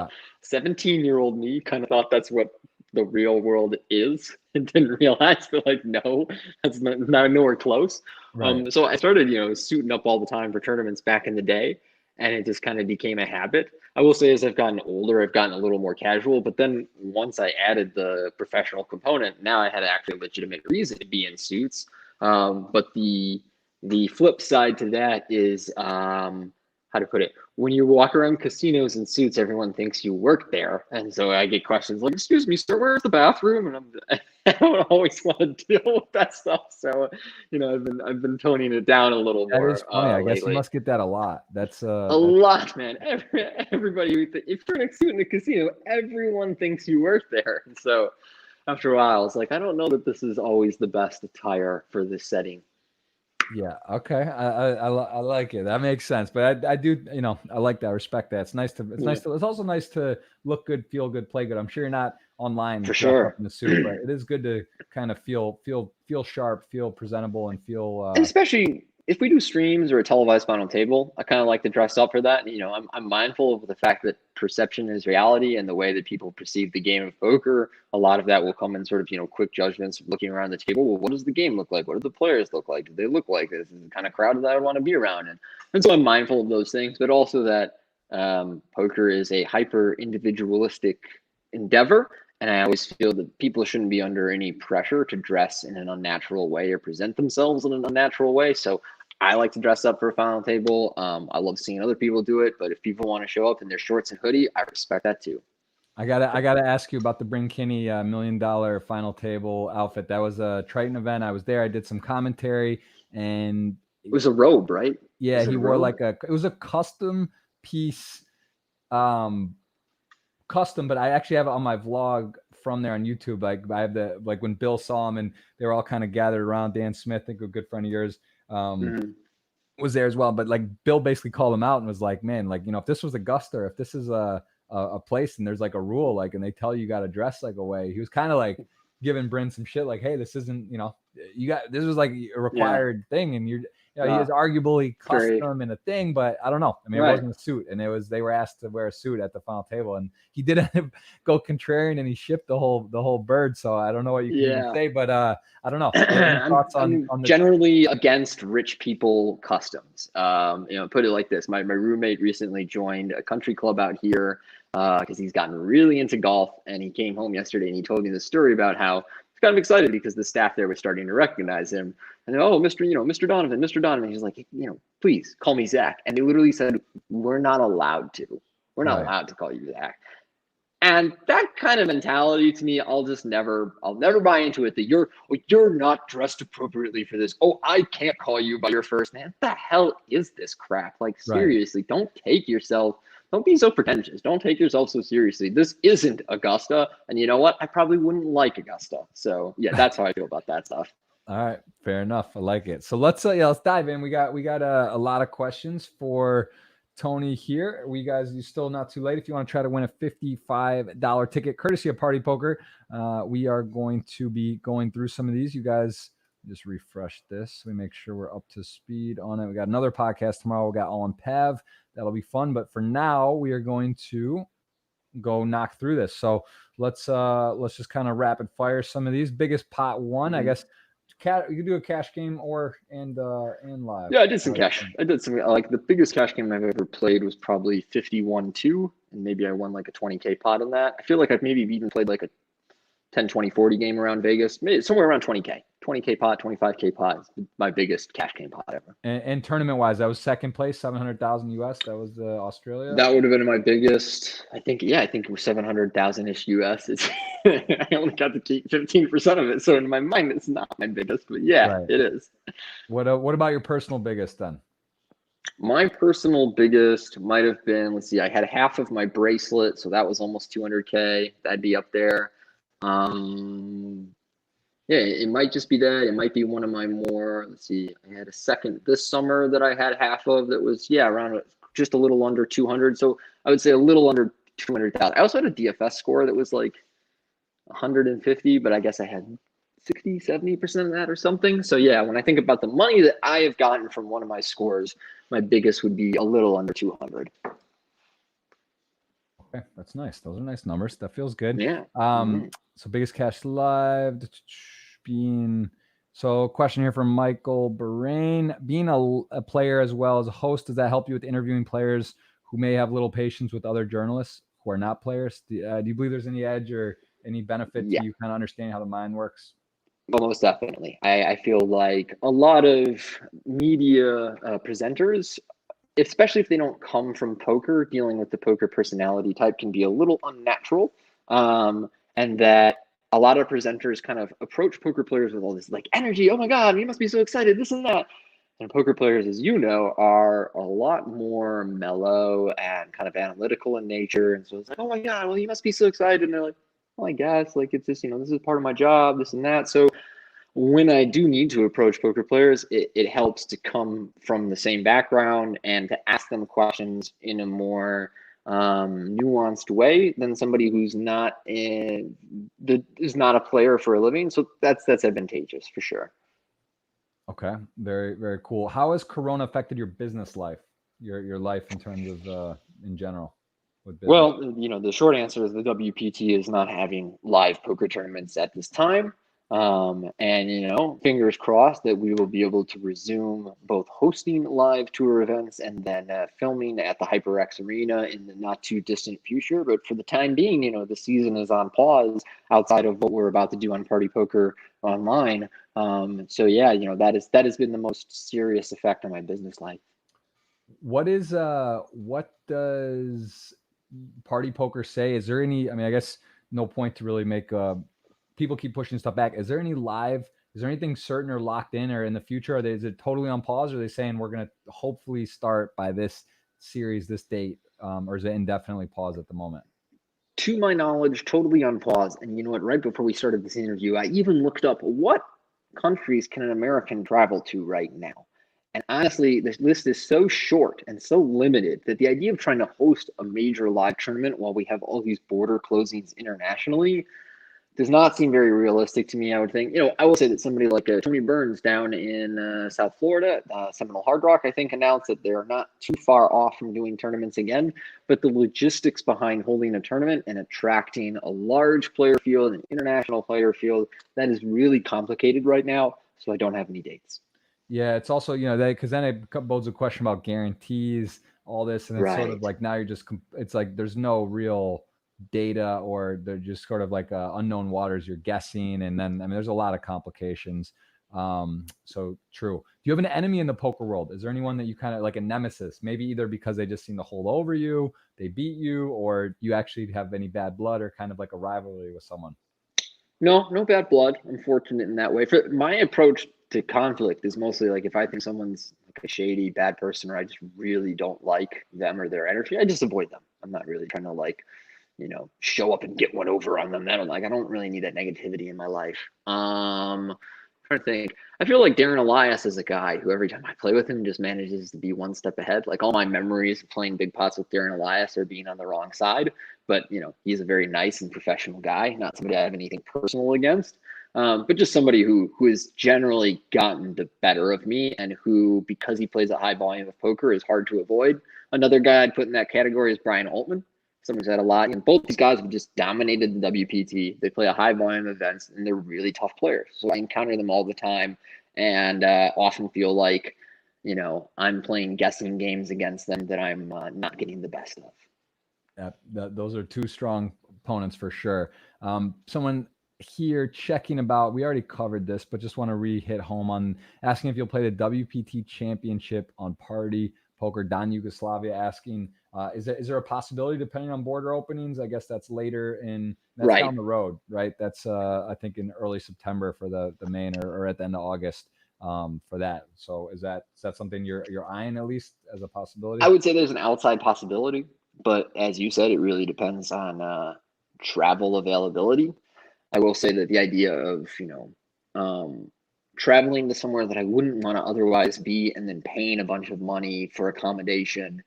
17-year-old me kind of thought that's what the real world is, and didn't realize that like, no, that's not nowhere close. Right. So I started, suiting up all the time for tournaments back in the day, and it just kind of became a habit. I will say as I've gotten older, I've gotten a little more casual, but then once I added the professional component, now I had actually a legitimate reason to be in suits. But the flip side to that is, how to put it, when you walk around casinos in suits, everyone thinks you work there. And so I get questions like, excuse me, sir, where's the bathroom? And I don't always want to deal with that stuff. So, I've been toning it down a little That more is funny. I guess you lately. must get that a lot. That's A lot, man. Everybody, if you're in a suit in a casino, everyone thinks you work there. And so after a while, it's like, I don't know that this is always the best attire for this setting. Yeah. Okay. I like it. That makes sense. But I do, I like that. I respect that. It's nice to, it's also nice to look good, feel good, play good. I'm sure you're not online For dressed sure. up in the suit, but it is good to kind of feel sharp, feel presentable, and feel, And especially if we do streams or a televised final table, I kind of like to dress up for that. I'm mindful of the fact that perception is reality, and the way that people perceive the game of poker, a lot of that will come in sort of, quick judgments of looking around the table. Well, what does the game look like? What do the players look like? Do they look like this? Is the kind of crowd that I want to be around? And so I'm mindful of those things, but also that poker is a hyper individualistic endeavor. And I always feel that people shouldn't be under any pressure to dress in an unnatural way or present themselves in an unnatural way. So I like to dress up for a final table. I love seeing other people do it, but if people want to show up in their shorts and hoodie, I respect that too. I gotta ask you about the Bring Kinney $1 million final table outfit. That was a Triton event. I was there. I did some commentary, and it was a robe, right? Yeah, he wore it was a custom piece, custom, but I actually have it on my vlog from there on YouTube. Like I have when Bill saw him and they were all kind of gathered around. Dan Smith, I think a good friend of yours, was there as well. But like Bill basically called him out and was like, man, if this was Augusta, or if this is a place and there's like a rule, and they tell you got to dress like a way, he was kind of like giving Bryn some shit, like, hey, this isn't, this was like a required thing, and he is arguably custom in a thing, but I don't know. I mean, it wasn't a suit, and they were asked to wear a suit at the final table, and he didn't go contrarian, and he shipped the whole bird. So I don't know what you can even say, but I don't know. Thoughts on generally against rich people customs. Put it like this: my roommate recently joined a country club out here because he's gotten really into golf, and he came home yesterday and he told me the story about how he's kind of excited because the staff there was starting to recognize him. And Mr. Donovan. He's like, please call me Zach. And they literally said, we're not allowed to. We're not allowed to call you Zach. And that kind of mentality to me, I'll never buy into it, that you're not dressed appropriately for this. Oh, I can't call you by your first name. What the hell is this crap? Like, seriously, don't be so pretentious. Don't take yourself so seriously. This isn't Augusta. And you know what? I probably wouldn't like Augusta. So yeah, that's how I feel about that stuff. All right, fair enough. I like it. So let's dive in. We got a lot of questions for Tony here. You still not too late if you want to try to win a $55 ticket courtesy of Party Poker. We are going to be going through some of these. You guys just refresh this. We make sure we're up to speed on it. We got another podcast tomorrow. We got All in Pav. That'll be fun. But for now, we are going to go knock through this. So let's just kind of rapid fire some of these. Biggest pot one, I guess. You can do a cash game and live. Yeah, I did some cash. I did some, like, the biggest cash game I've ever played was probably 51-2, and maybe I won like a 20K pot on that. I feel like I've maybe even played like a 10, 20, 40 game around Vegas, maybe somewhere around 20K pot, 25K pot is my biggest cash game pot ever. And tournament wise, that was second place, 700,000 US. That was Australia. That would have been my biggest. I think it was 700,000 ish US. I only got to keep 15% of it, so in my mind, it's not my biggest. But yeah, It is. What about your personal biggest then? My personal biggest might have been, let's see, I had half of my bracelet, so that was almost 200K. That'd be up there. Yeah, it might just be that. It might be one of my more, let's see, I had a second this summer that I had half of that was, around just a little under 200. So I would say a little under 200,000. I also had a DFS score that was like 150, but I guess I had 60, 70% of that or something. So yeah, when I think about the money that I have gotten from one of my scores, my biggest would be a little under 200. Okay, that's nice. Those are nice numbers. That feels good. Yeah. So biggest cash live so question here from Michael Bahrain. Being a player as well as a host, does that help you with interviewing players who may have little patience with other journalists who are not players? Do you believe there's any edge or any benefit to you kind of understanding how the mind works? Well, most definitely. I feel like a lot of media presenters especially if they don't come from poker, dealing with the poker personality type can be a little unnatural. And that a lot of presenters kind of approach poker players with all this like energy. Oh my God, you must be so excited, this and that. And poker players, as you know, are a lot more mellow and kind of analytical in nature. And so it's like, oh my God, well, you must be so excited. And they're like, well, I guess, like, it's just, this is part of my job, this and that. So when I do need to approach poker players, it helps to come from the same background and to ask them questions in a more nuanced way than somebody who's not is not a player for a living. So that's advantageous for sure. Okay, very, very cool. How has Corona affected your business life, your life in terms of in general? With business? Well, the short answer is the WPT is not having live poker tournaments at this time. And fingers crossed that we will be able to resume both hosting live tour events and then filming at the HyperX Arena in the not too distant future. But for the time being, the season is on pause outside of what we're about to do on Party Poker Online. So yeah, that has been the most serious effect on my business life. What does Party Poker say? Is there any, I guess no point to really make people keep pushing stuff back. Is there anything certain or locked in or in the future? Is it totally on pause? Or are they saying we're going to hopefully start by this series, this date? Or is it indefinitely paused at the moment? To my knowledge, totally on pause. And you know what? Right before we started this interview, I even looked up what countries can an American travel to right now. And honestly, this list is so short and so limited that the idea of trying to host a major live tournament while we have all these border closings internationally does not seem very realistic to me. I would think, I will say that somebody like Tony Burns down in South Florida, Seminole Hard Rock, I think, announced that they're not too far off from doing tournaments again. But the logistics behind holding a tournament and attracting a large player field, an international player field, that is really complicated right now. So I don't have any dates. Yeah, it's also, because then it bodes a question about guarantees, all this. And it's sort of like now it's like there's no real data, or they're just sort of like unknown waters you're guessing, and then there's a lot of complications. So true. Do you have an enemy in the poker world? Is there anyone that you kind of like, a nemesis, maybe either because they just seem to hold over you, they beat you, or you actually have any bad blood or kind of like a rivalry with someone? No bad blood. I'm fortunate in that way. For my approach to conflict is mostly like, if I think someone's like a shady, bad person, or I just really don't like them or their energy, I just avoid them. I'm not really trying to show up and get one over on them. I don't really need that negativity in my life. Trying to think. I feel like Darren Elias is a guy who every time I play with him just manages to be one step ahead. Like, all my memories of playing big pots with Darren Elias are being on the wrong side. But he's a very nice and professional guy, not somebody I have anything personal against. But just somebody who has generally gotten the better of me, and who, because he plays a high volume of poker, is hard to avoid. Another guy I'd put in that category is Brian Altman. Someone's had a lot. And both these guys have just dominated the WPT. They play a high volume of events, and they're really tough players. So I encounter them all the time, and often feel like, I'm playing guessing games against them that I'm not getting the best of. Those are two strong opponents for sure. Someone here checking about, we already covered this, but just want to hit home on asking if you'll play the WPT championship on Party Poker. Don Yugoslavia asking, is there a possibility, depending on border openings? I guess that's later that's down the road, right? That's I think in early September for the main, or at the end of August for that. So is that something you're eyeing, at least as a possibility? I would say there's an outside possibility, but as you said, it really depends on travel availability. I will say that the idea of traveling to somewhere that I wouldn't want to otherwise be, and then paying a bunch of money for accommodation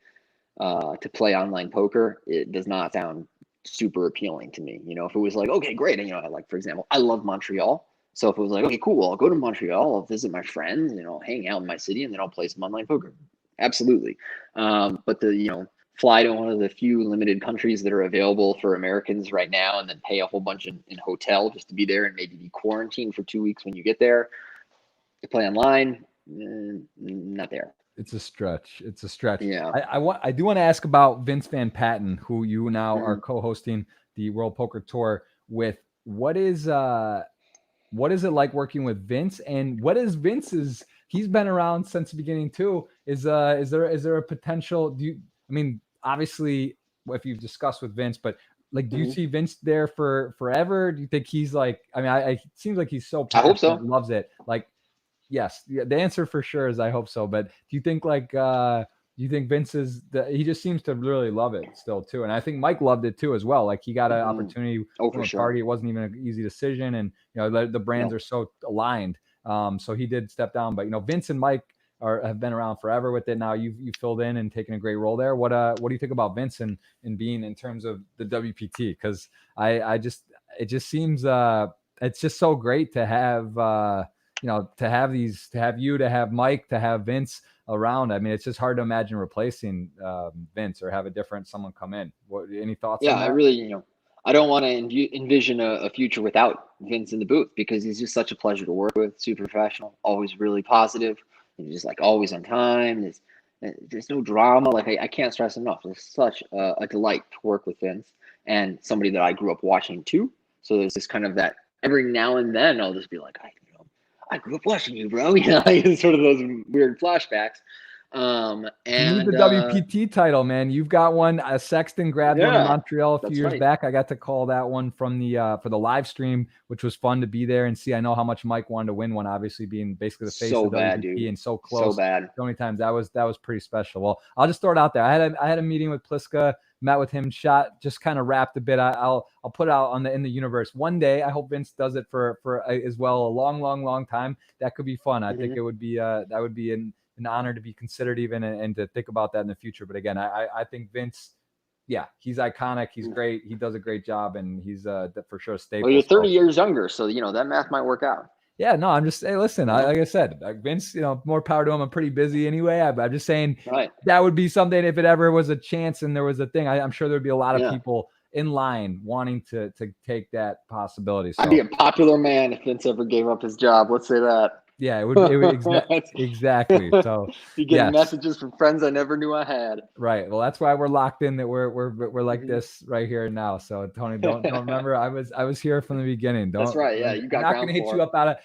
to play online poker, it does not sound super appealing to me. If it was like, okay, great, and like, for example, I love Montreal. So if it was like, okay, cool, I'll go to Montreal, I'll visit my friends, hang out in my city, and then I'll play some online poker. Absolutely. But the fly to one of the few limited countries that are available for Americans right now, and then pay a whole bunch in hotel just to be there, and maybe be quarantined for 2 weeks when you get there to play online, not there. It's a stretch. Yeah. I do want to ask about Vince Van Patten, who you now are co-hosting the World Poker Tour with. What what is it like working with Vince, and what is Vince's? He's been around since the beginning too. Is there a potential? I mean, obviously, if you've discussed with Vince, but like, do you see Vince there for forever? Do you think he's like? I mean, it seems like he's so I hope so. loves it. Like, yes, the answer for sure is I hope so. But do you think like? Do you think Vince he just seems to really love it still too? And I think Mike loved it too as well. Like, he got an opportunity from a party. It wasn't even an easy decision. And, the brands are so aligned. So he did step down, but Vince and Mike have been around forever with it. Now you filled in and taken a great role there. What do you think about Vince and being in terms of the WPT? Cause it just seems, it's just so great to have, to have Mike, to have Vince around. I mean, it's just hard to imagine replacing Vince or have someone come in. Any thoughts? Yeah, on that? I really, I don't want to envision a future without Vince in the booth, because he's just such a pleasure to work with. Super professional, always really positive, and just like always on time. There's no drama. Like, I can't stress enough. It's such a delight to work with Vince, and somebody that I grew up watching too. So there's this kind of that every now and then I'll just be like, I grew up watching you, bro. Sort of those weird flashbacks. And you need the WPT title, man. You've got one. Sexton grabbed one in Montreal a few years back. I got to call that one from for the live stream, which was fun to be there and see. I know how much Mike wanted to win one, obviously being basically the face of WPT, dude. And so close. So bad. So many times. That was pretty special. Well, I'll just throw it out there. I had a meeting with Pliska, met with him, shot, just kind of wrapped a bit. I'll put it out in the universe one day. I hope Vince does it for as well, a long time. That could be fun. I think it would be that would be an honor to be considered even and to think about that in the future. But again, I think Vince, he's iconic. He's great. He does a great job, and he's for sure a staple. Well, you're 30 years younger, so that math might work out. Yeah, no, I'm just saying, listen, like I said, Vince, more power to him. I'm pretty busy anyway. I'm just saying that would be something if it ever was a chance and there was a thing. I'm sure there'd be a lot of people in line wanting to take that possibility. So, I'd be a popular man if Vince ever gave up his job. Let's say that. Yeah, it would exactly. So you get messages from friends I never knew I had. Right. Well, that's why we're locked in. That we're like this right here and now. So Tony, don't remember. I was here from the beginning. That's right. Yeah, you got. I'm not gonna hit you up out of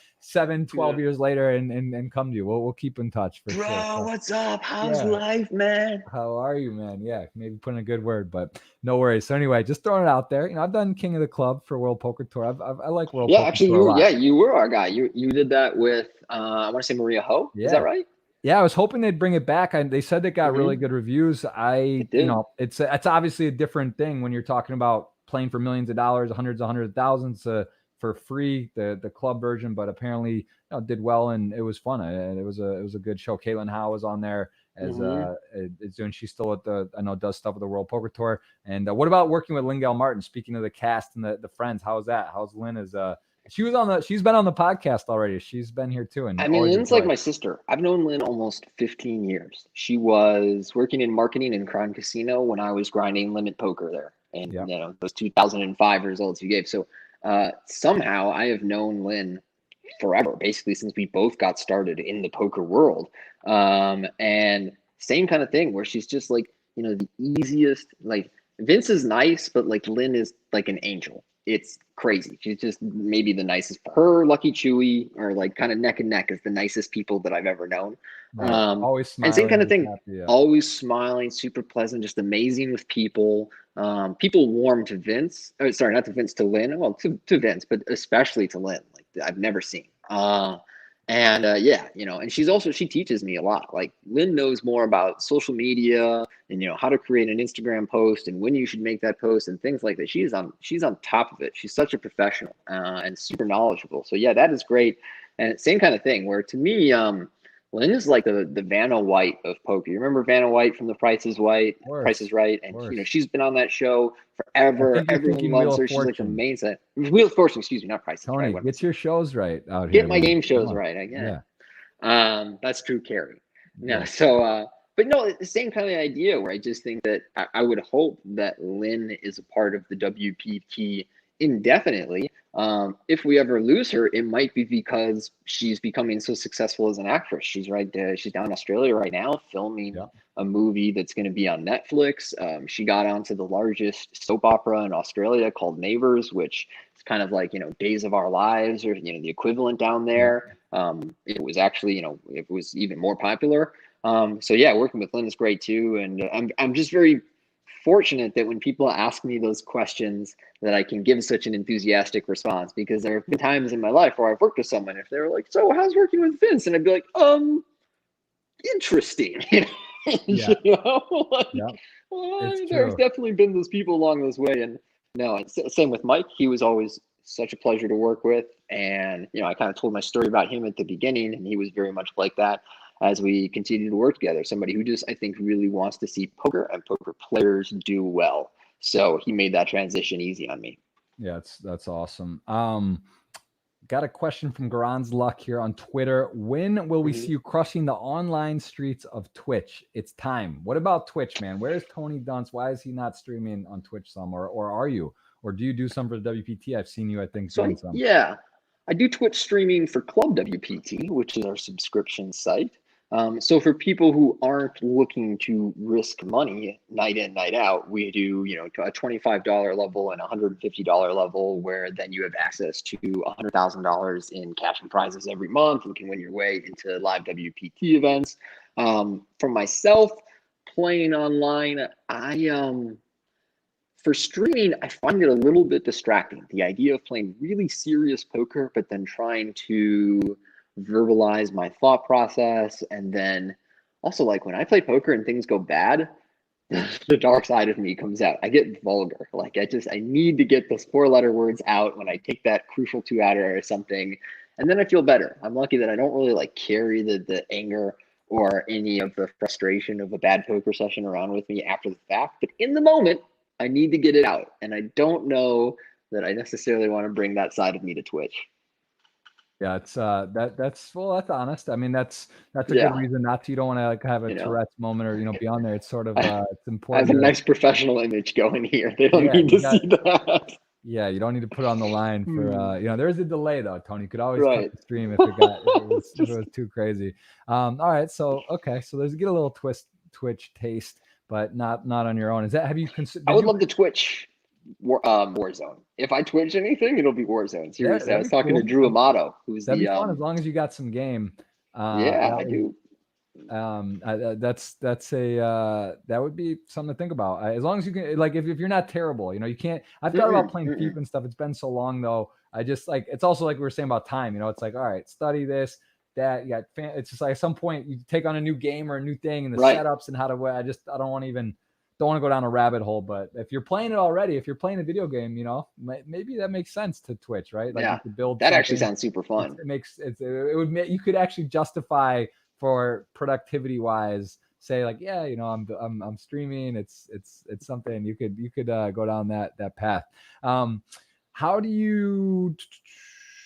12 years later and come to you. We'll keep in touch for sure. Bro, so, what's up? How's life, man? How are you, man? Yeah, maybe put in a good word, but no worries. So anyway, just throwing it out there. I've done King of the Club for World Poker Tour. I like World Poker actually, Tour a lot. you were our guy. You did that with I want to say Maria Ho. Yeah. Is that right? Yeah, I was hoping they'd bring it back. They said it got really good reviews. It's obviously a different thing when you're talking about playing for millions of dollars, hundreds of thousands for free, the club version, but apparently did well and it was fun. It was a good show. Caitlin Howe was on there as doing. She's still at does stuff with the World Poker Tour. And what about working with Lynn Martin? Speaking of the cast and the friends, how's that? How's Lynn? She's been on the podcast already. She's been here too. And I mean, Lynn's like my sister. I've known Lynn almost 15 years. She was working in marketing in Crown Casino when I was grinding limit poker there. And those 2005 results you gave. So somehow I have known Lynn forever, basically since we both got started in the poker world. And same kind of thing where she's just like, the easiest, like Vince is nice, but like Lynn is like an angel. It's crazy. She's just maybe the nicest. Her, Lucky Chewy are like kind of neck and neck as the nicest people that I've ever known. Right. Always smiling. And same kind of thing. Happy, always smiling, super pleasant, just amazing with people. People warm to Vince. Sorry, not to Vince, to Lynn. Well, to Vince, but especially to Lynn. Like I've never seen. And she teaches me a lot. Like Lynn knows more about social media and, how to create an Instagram post and when you should make that post and things like that. She's on top of it. She's such a professional and super knowledgeable. So yeah, that is great. And same kind of thing where to me, Lynn is like the Vanna White of poker. You remember Vanna White from The Price is Right? Price is Right. And she's been on that show forever. Everyone loves her. She's like the main set. Wheel of Fortune, excuse me, not Price is Right. Tony, get your shows right out here. Get my game shows right again. Yeah. That's true, Carrie. Yeah. So but no, it's the same kind of idea where I just think that I would hope that Lynn is a part of the WPT indefinitely. If we ever lose her, it might be because she's becoming so successful as an actress. She's she's down in Australia right now filming a movie that's going to be on Netflix. She got onto the largest soap opera in Australia called Neighbours, which is kind of like, Days of Our Lives, or, the equivalent down there. It was actually, it was even more popular. So yeah, working with Lynn is great too. And I'm just very fortunate that when people ask me those questions that I can give such an enthusiastic response, because there have been times in my life where I've worked with someone, if they were like, so how's working with Vince? And I'd be like, interesting. Yeah. Like, Yeah. It's there's true. definitely been those people along this way. And no, same with Mike. He was always such a pleasure to work with. And, I kind of told my story about him at the beginning, and he was very much like that as we continue to work together. Somebody who just, I think, really wants to see poker and poker players do well. So he made that transition easy on me. Yeah, that's awesome. Got a question from Garan's Luck here on Twitter. When will we see you crushing the online streets of Twitch? It's time. What about Twitch, man? Where's Tony Dunst? Why is he not streaming on Twitch some? Or are you? Or do you do some for the WPT? I've seen you, I think, doing some. Yeah, I do Twitch streaming for Club WPT, which is our subscription site. So for people who aren't looking to risk money night in, night out, we do, a $25 level and a $150 level, where then you have access to $100,000 in cash and prizes every month. You can win your way into live WPT events. For myself, playing online, for streaming, I find it a little bit distracting. The idea of playing really serious poker, but then trying to verbalize my thought process. And then also, like, when I play poker and things go bad, the dark side of me comes out. I get vulgar. Like, I need to get those 4-letter words out when I take that crucial 2-outer or something. And then I feel better. I'm lucky that I don't really like carry the anger or any of the frustration of a bad poker session around with me after the fact. But in the moment, I need to get it out. And I don't know that I necessarily want to bring that side of me to Twitch. Yeah, it's that's honest. I mean, that's a good reason not to. You don't want to like have a Tourette's moment or be on there. It's sort of it's important. I have a nice professional image going here. They don't need to see that. Yeah, you don't need to put it on the line for there is a delay though, Tony. You could always cut the stream if it was too crazy. All right, so there's get a little Twitch taste, but not on your own. Is that, have you considered? I would love to Twitch Warzone. If I Twitch anything, it'll be Warzone. Seriously, I was talking to Drew Amato, who's that'd be fun as long as you got some game. I do. That's that would be something to think about. As long as you can, like, if you're not terrible, you can't. I've thought about playing FIFA and stuff. It's been so long though. I just like, it's also like we were saying about time. It's like, all right, study this, that. You got it's just like at some point you take on a new game or a new thing and the setups and how to. I don't want to go down a rabbit hole. But if you're playing it already, if you're playing a video game, maybe that makes sense to Twitch, right? Like, you could build that. Actually sounds super fun. You could actually justify for productivity wise, say like, I'm streaming. It's something you could go down that path. How do you?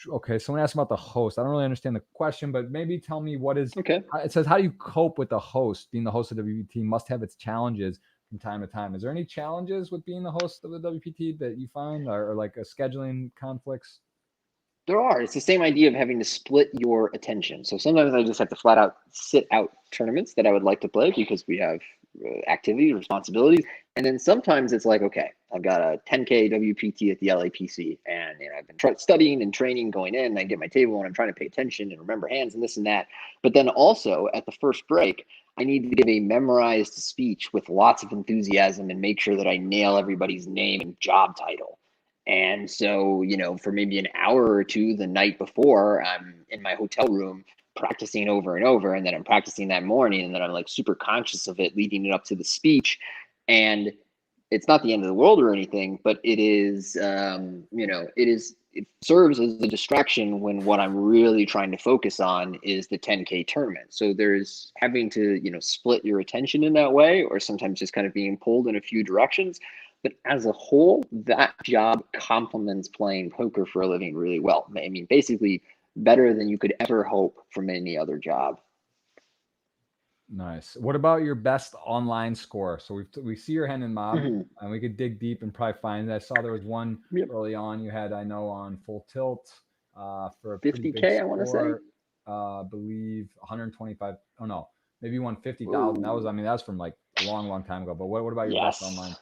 Okay, someone asked about the host. I don't really understand the question, but maybe tell me what is. Okay. It says, how do you cope with the host? Being the host of WPT must have its challenges from time to time. Is there any challenges with being the host of the WPT that you find, or like a scheduling conflicts? There are. It's the same idea of having to split your attention. So sometimes I just have to flat out sit out tournaments that I would like to play because we have activities, responsibilities. And then sometimes it's like, okay, I've got a 10K WPT at the LAPC, and I've been studying and training going in, and I get my table and I'm trying to pay attention and remember hands and this and that. But then also at the first break, I need to give a memorized speech with lots of enthusiasm and make sure that I nail everybody's name and job title. And so, for maybe an hour or two the night before, I'm in my hotel room practicing over and over, and then I'm practicing that morning, and then I'm like super conscious of it leading it up to the speech. And it's not the end of the world or anything, but it is, it serves as a distraction when what I'm really trying to focus on is the 10K tournament. So there's having to, split your attention in that way, or sometimes just kind of being pulled in a few directions. But as a whole, that job complements playing poker for a living really well. I mean, basically better than you could ever hope from any other job. Nice. What about your best online score? So we see your hand in mob, and we could dig deep and probably find it. I saw there was one early on you had, I know, on full tilt for a 50K, I want to say. I believe 125. Oh no, Maybe you won 50,000. That was, I mean, that's from like a long time ago. But what about your best online?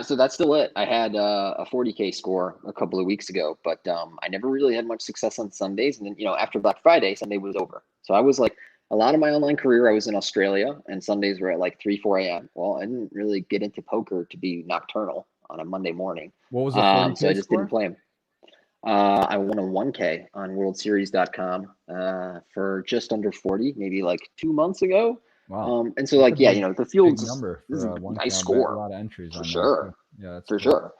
So that's still it. I had a 40K score a couple of weeks ago, but I never really had much success on Sundays. And then, after Black Friday, Sunday was over. So I was like, a lot of my online career, I was in Australia, and Sundays were at like 3, 4 a.m. Well, I didn't really get into poker to be nocturnal on a Monday morning. What was the 40K so I just score? didn't play them. I won a 1K on worldseries.com for just under 40, maybe like 2 months ago. Wow. And so like, the field's big number this is for a 1K. nice score. A lot of entries for on sure. There. Yeah, that's for cool.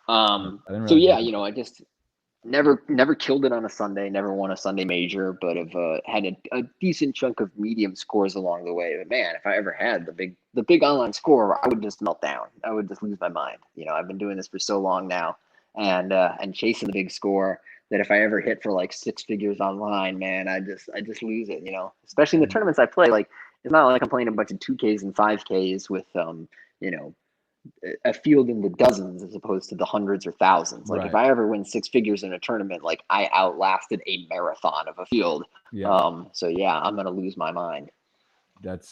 sure. So yeah, I just never killed it on a Sunday, never won a Sunday major, but have had a decent chunk of medium scores along the way. But man, if I ever had the big online score, I would just melt down. I would just lose my mind. I've been doing this for so long now, and chasing the big score, that if I ever hit for like 6 figures online, man, I just lose it. Especially in the tournaments I play. Like, it's not like I'm playing a bunch of 2Ks and 5Ks with a field in the dozens as opposed to the hundreds or thousands. Like, if I ever win 6 figures in a tournament, like, I outlasted a marathon of a field. Yeah. So yeah, I'm gonna lose my mind. That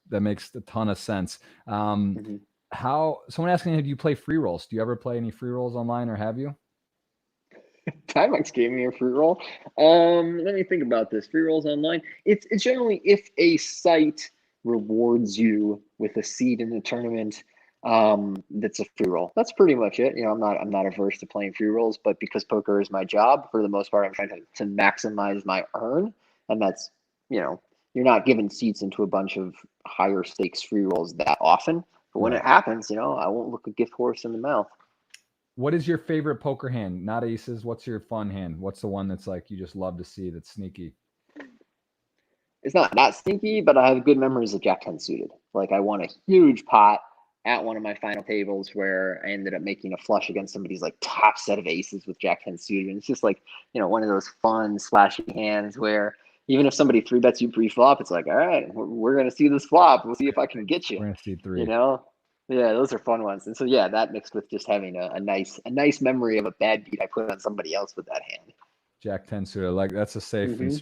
makes a ton of sense. How someone asking, do you play free rolls? Do you ever play any free rolls online, or have you? Timex gave me a free roll. Let me think about this. Free rolls online. It's generally if a site rewards you with a seed in the tournament, that's a free roll. That's pretty much it. I'm not averse to playing free rolls, but because poker is my job, for the most part, I'm trying to maximize my earn, and that's you're not given seats into a bunch of higher stakes free rolls that often. But when it happens, I won't look a gift horse in the mouth. What is your favorite poker hand? Not aces. What's your fun hand? What's the one that's like you just love to see, that's sneaky? It's not that sneaky, but I have good memories of Jack 10 suited. Like, I won a huge pot at one of my final tables where I ended up making a flush against somebody's like top set of aces with Jack 10 suited. And it's just like, one of those fun splashy hands where even if somebody 3-bets you pre-flop, it's like, all right, we're going to see this flop. We'll see if I can get you. We're going to see 3. Yeah, those are fun ones. And so, yeah, that mixed with just having a nice memory of a bad beat I put on somebody else with that hand. Jack 10 suited, like, that's a safe and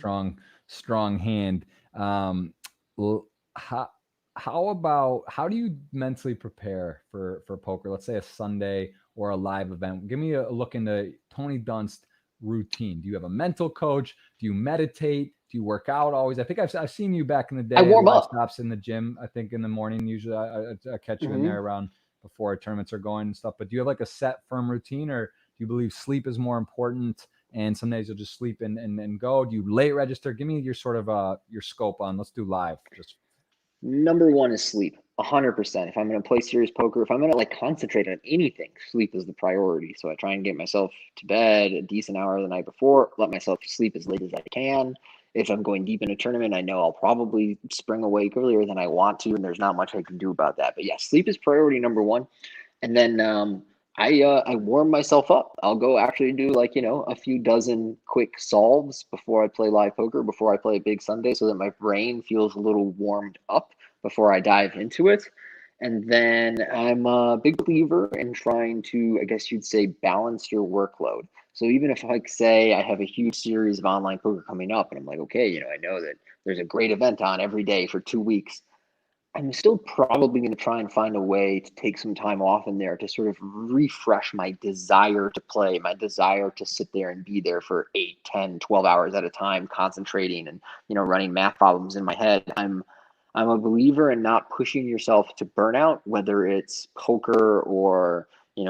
strong hand. How do you mentally prepare for poker? Let's say a Sunday or a live event. Give me a look into Tony Dunst routine. Do you have a mental coach? Do you meditate? Do you work out always? I think I've seen you back in the day. I warm up. Stops in the gym. I think in the morning usually I catch you in there around before our tournaments are going and stuff. But do you have like a set firm routine, or do you believe sleep is more important? And some days you'll just sleep and go. Do you late register? Give me your sort of your scope on. Let's do live. Just number one is sleep. 100%. If I'm going to play serious poker, if I'm going to like concentrate on anything, sleep is the priority. So I try and get myself to bed a decent hour the night before, let myself sleep as late as I can. If I'm going deep in a tournament, I know I'll probably spring awake earlier than I want to, and there's not much I can do about that. But yeah, sleep is priority number one. And then I warm myself up. I'll go actually do like, a few dozen quick solves before I play live poker, before I play a big Sunday, so that my brain feels a little warmed up before I dive into it. And then I'm a big believer in trying to, I guess you'd say, balance your workload. So even if, like, say I have a huge series of online poker coming up and I'm like, okay, I know that there's a great event on every day for 2 weeks, I'm still probably going to try and find a way to take some time off in there to sort of refresh my desire to play, my desire to sit there and be there for 8, 10, 12 hours at a time, concentrating and, running math problems in my head. I'm a believer in not pushing yourself to burnout, whether it's poker or,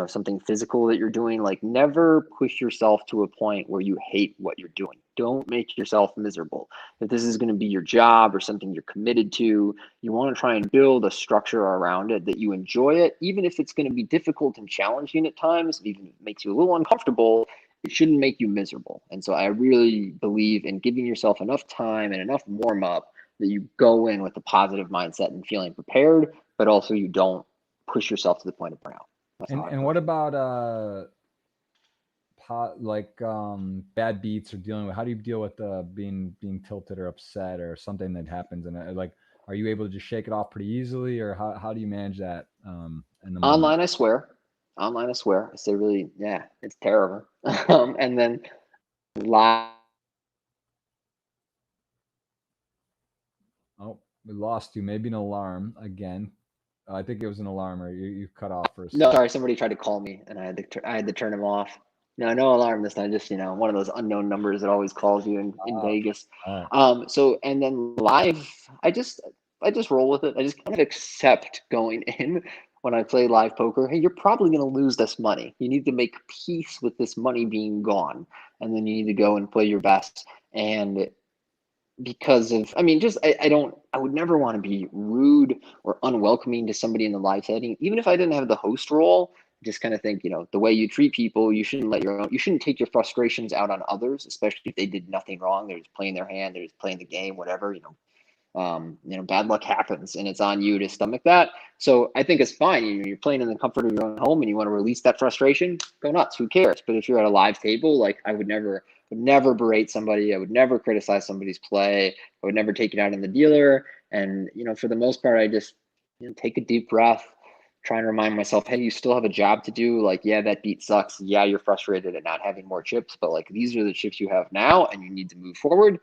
something physical that you're doing. Like, never push yourself to a point where you hate what you're doing. Don't make yourself miserable. If this is going to be your job or something you're committed to, you want to try and build a structure around it that you enjoy it, even if it's going to be difficult and challenging at times, even if it makes you a little uncomfortable. It shouldn't make you miserable. And so I really believe in giving yourself enough time and enough warm up that you go in with a positive mindset and feeling prepared, but also you don't push yourself to the point of burnout. And what about bad beats or dealing with, how do you deal with being tilted or upset or something that happens, and like, are you able to just shake it off pretty easily, or how do you manage that in the moment? Online I swear I say, really, yeah, it's terrible. And then live We lost you. Maybe an alarm again. I think it was an alarm, or you cut off for a No, second. sorry, somebody tried to call me, and I had to turn him off. No, no alarm this time. Just one of those unknown numbers that always calls you in Vegas. All right. So and then live, I just roll with it. I just kind of accept going in when I play live poker. Hey, you're probably going to lose this money. You need to make peace with this money being gone, and then you need to go and play your best. And because of, I mean, just I would never want to be rude or unwelcoming to somebody in the live setting, even if I didn't have the host role. Just kind of think, the way you treat people, you shouldn't you shouldn't take your frustrations out on others, especially if they did nothing wrong. They're just playing their hand, they're just playing the game, whatever. Bad luck happens, and it's on you to stomach that. So I think it's fine. You're playing in the comfort of your own home, and you want to release that frustration. Go nuts. Who cares? But if you're at a live table, like I would never berate somebody. I would never criticize somebody's play. I would never take it out on the dealer. And for the most part, I just take a deep breath, try and remind myself, hey, you still have a job to do. Like, yeah, that beat sucks. Yeah, you're frustrated at not having more chips, but like these are the chips you have now, and you need to move forward.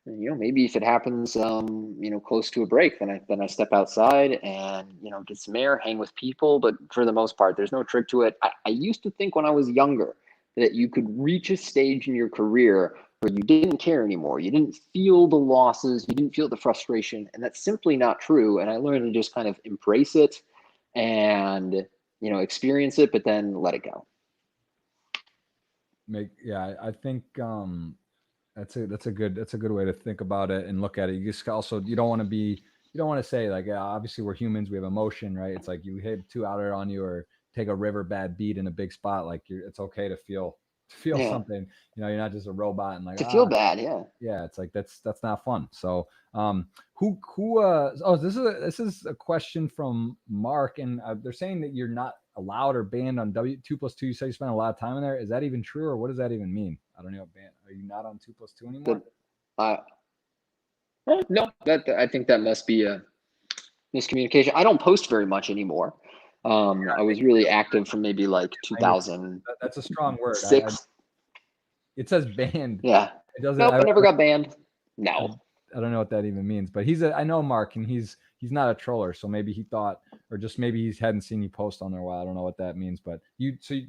Maybe if it happens, close to a break, then I step outside and, get some air, hang with people. But for the most part, there's no trick to it. I used to think when I was younger that you could reach a stage in your career where you didn't care anymore. You didn't feel the losses. You didn't feel the frustration. And that's simply not true. And I learned to just kind of embrace it and, experience it, but then let it go. I think that's a good way to think about it and look at it. You just also, you don't want to say like, yeah, obviously we're humans, we have emotion, right? It's like you hit 2 out on you or take a river bad beat in a big spot. Like it's okay to feel Yeah. something. You're not just a robot and like to feel bad. Yeah. Yeah, it's like that's not fun. So this is a question from Mark, and they're saying that you're not allowed or banned on W2+2. You say you spend a lot of time in there. Is that even true, or what does that even mean? I don't know. Are you not on 2+2 anymore? No, I think that must be a miscommunication. I don't post very much anymore. I was really active from maybe like 2000. That's a strong word. It says banned. Yeah. It doesn't. Nope, I never got banned. No. I don't know what that even means, but I know Mark, and he's not a troller, so maybe he thought, or just maybe he hadn't seen you post on there a while. I don't know what that means, but 2+2.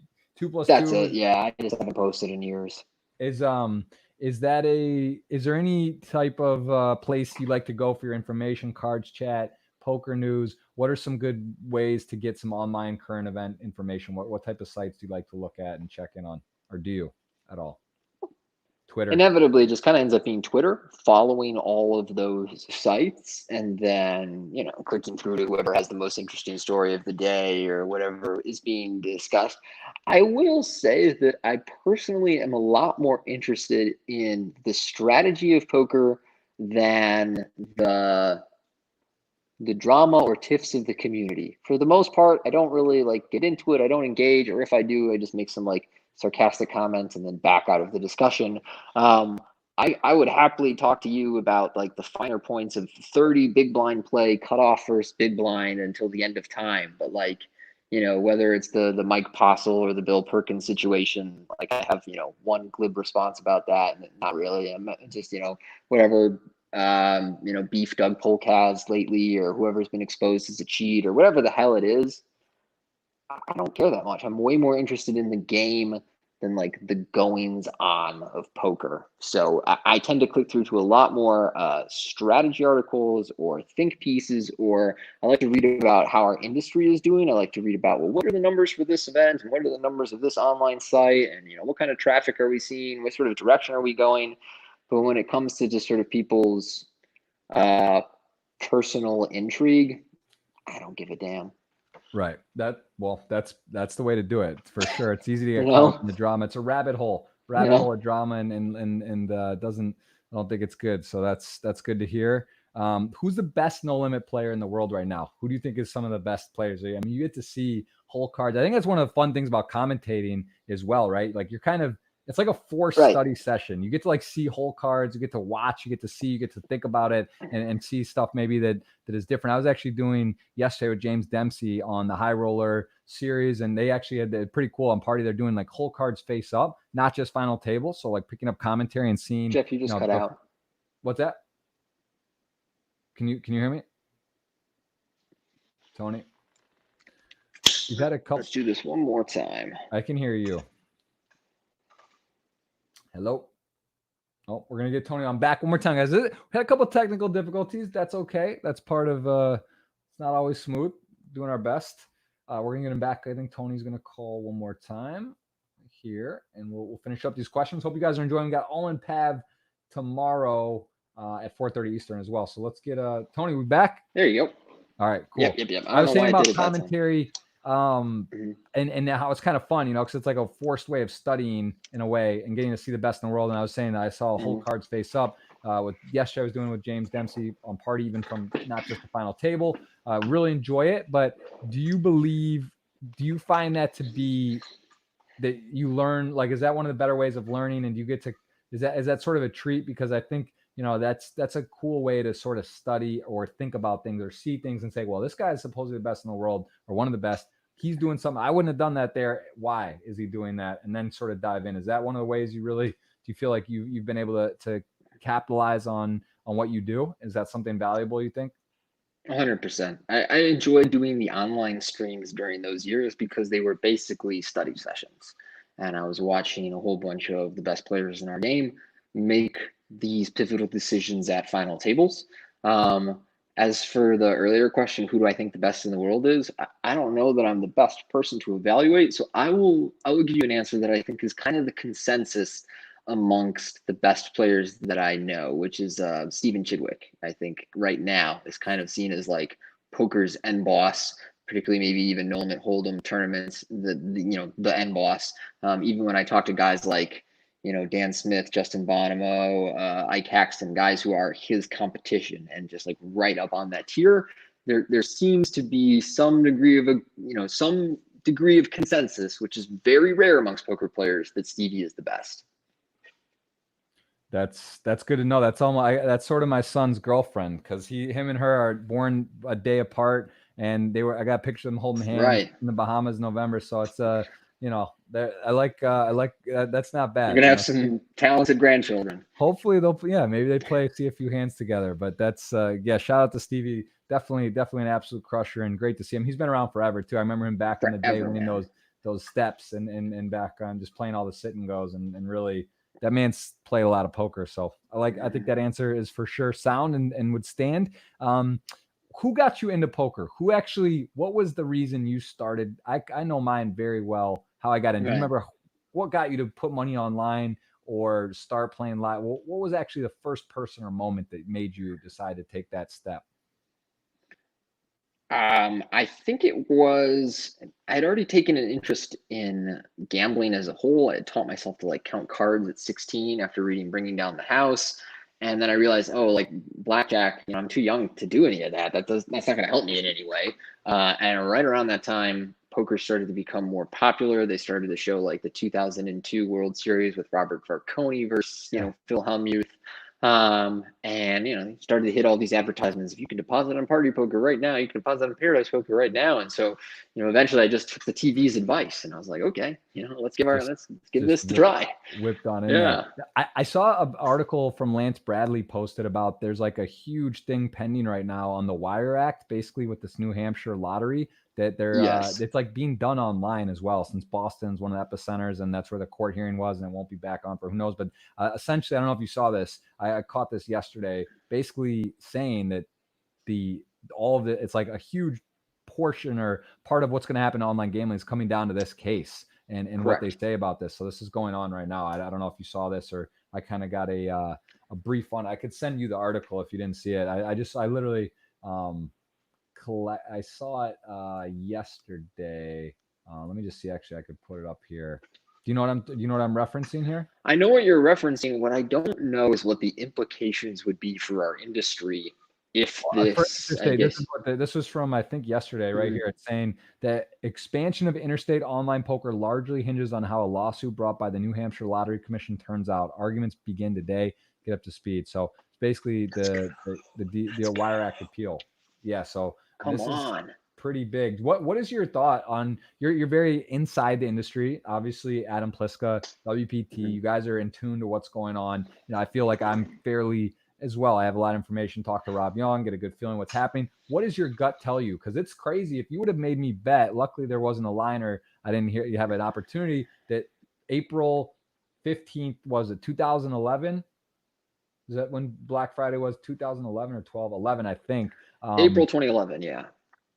That's it. Yeah, I just haven't posted in years. Is there any type of place you like to go for your information, cards, chat, poker news? What are some good ways to get some online current event information? What type of sites do you like to look at and check in on, or do you at all? Twitter. Inevitably, it just kind of ends up being Twitter, following all of those sites, and then clicking through to whoever has the most interesting story of the day or whatever is being discussed. I will say that I personally am a lot more interested in the strategy of poker than the drama or tiffs of the community. For the most part, I don't really get into it. I don't engage, or if I do, I just make some sarcastic comments and then back out of the discussion. I would happily talk to you about the finer points of 30 big blind play, cut off first big blind until the end of time. But whether it's the Mike Postle or the Bill Perkins situation, I have, one glib response about that. And not really. I'm just, whatever, beef Doug Polk has lately, or whoever's been exposed as a cheat or whatever the hell it is. I don't care that much. I'm way more interested in the game than the goings on of poker. So I tend to click through to a lot more strategy articles or think pieces, or I like to read about how our industry is doing. I like to read about, what are the numbers for this event, and what are the numbers of this online site, and what kind of traffic are we seeing, what sort of direction are we going. But when it comes to just sort of people's personal intrigue, I don't give a damn. Right. That's the way to do it for sure. It's easy to get caught in the drama. It's a rabbit hole of drama, and doesn't. I don't think it's good. So that's good to hear. Who's the best no limit player in the world right now? Who do you think is some of the best players? I mean, you get to see whole cards. I think that's one of the fun things about commentating as well, right? You're kind of, it's like a forced study session. You get to see whole cards, you get to watch, you get to see, you get to think about it and see stuff maybe that is different. I was actually doing yesterday with James Dempsey on the High Roller series, and they actually had a pretty cool on party. They're doing whole cards face up, not just final table. So picking up commentary and seeing. Jeff, you just cut out. What's that? Can you hear me, Tony? You've had a couple. Let's do this one more time. I can hear you. Hello. Oh, we're gonna get Tony on back one more time, guys. We had a couple technical difficulties. That's okay. That's part of. It's not always smooth. Doing our best. We're gonna get him back. I think Tony's gonna call one more time here, and we'll finish up these questions. Hope you guys are enjoying. We got All In Pav tomorrow at 4:30 Eastern as well. So let's get Tony. We back? There you go. All right, cool. Yep. I was saying about commentary, and how it's kind of fun, because it's like a forced way of studying in a way and getting to see the best in the world. And I was saying that I saw whole cards face up with yesterday. I was doing with James Dempsey on Party, even from not just the final table. Really enjoy it. But do you find that to be that you learn, like, is that one of the better ways of learning? And do you get to, is that sort of a treat? Because I think, that's a cool way to sort of study or think about things or see things and say, well, this guy is supposedly the best in the world or one of the best. He's doing something. I wouldn't have done that there. Why is he doing that? And then sort of dive in. Is that one of the ways you really, do you feel like you've been able to capitalize on what you do? Is that something valuable, you think? 100%. I enjoyed doing the online streams during those years because they were basically study sessions. And I was watching a whole bunch of the best players in our game make these pivotal decisions at final tables. As for the earlier question, who do I think the best in the world is? I don't know that I'm the best person to evaluate. So I will give you an answer that I think is kind of the consensus amongst the best players that I know, which is Stephen Chidwick. I think right now is kind of seen as like poker's end boss, particularly maybe even Nolan Hold'em tournaments, the end boss. Even when I talk to guys like, Dan Smith, Justin Bonomo, Ike Haxton, guys who are his competition and just like right up on that tier, there seems to be some degree of consensus, which is very rare amongst poker players, that Stevie is the best. That's good to know. That's sort of my son's girlfriend, because him and her are born a day apart, and I got a picture of them holding hands in the Bahamas in November. So it's I like that's not bad. You're gonna have some talented grandchildren. Hopefully maybe they see a few hands together. But that's shout out to Stevie. Definitely an absolute crusher, and great to see him. He's been around forever too. I remember him back in the day winning those steps and back on just playing all the sit and goes, and really that man's played a lot of poker. So I think that answer is for sure sound and would stand. Who got you into poker? What was the reason you started? I know mine very well, how I got in. Do you remember what got you to put money online or start playing live? What was actually the first person or moment that made you decide to take that step? I think it was, I had already taken an interest in gambling as a whole. I had taught myself to count cards at 16 after reading Bringing Down the House. And then I realized, blackjack, I'm too young to do any of that. That's not going to help me in any way. And right around that time, poker started to become more popular. They started to show the 2002 World Series with Robert Varconi versus, Phil Hellmuth. And started to hit all these advertisements. If you can deposit on Party Poker right now, you can deposit on Paradise Poker right now. And so, eventually I just took the TV's advice, and I was like, okay, let's give this a try. Whipped on in. Yeah. I saw an article from Lance Bradley posted about there's a huge thing pending right now on the Wire Act, basically with this New Hampshire lottery, that it's being done online as well, since Boston's one of the epicenters, and that's where the court hearing was, and it won't be back on for who knows. But essentially, I don't know if you saw this. I caught this yesterday, basically saying that it's a huge portion or part of what's going to happen to online gambling is coming down to this case and what they say about this. So this is going on right now. I don't know if you saw this, or I kind of got a brief on. I could send you the article if you didn't see it. I literally. I saw it yesterday. Let me just see. Actually, I could put it up here. Do you know what I'm referencing here? I know what you're referencing. What I don't know is what the implications would be for our industry if this was from, I think, yesterday, right here. It's saying that expansion of interstate online poker largely hinges on how a lawsuit brought by the New Hampshire Lottery Commission turns out. Arguments begin today. Get up to speed. So it's basically the Wire Act appeal. Yeah. So Come on. Is pretty big. What is your thought on? You're very inside the industry. Obviously, Adam Pliska, WPT. You guys are in tune to what's going on. I feel like I'm fairly as well. I have a lot of information, talk to Rob Young, get a good feeling what's happening. What does your gut tell you? Because it's crazy. If you would have made me bet, luckily there wasn't a line, or I didn't hear you have an opportunity, that April 15th, was it 2011? Is that when Black Friday was? 2011 or 12? 11, I think. April 2011, yeah.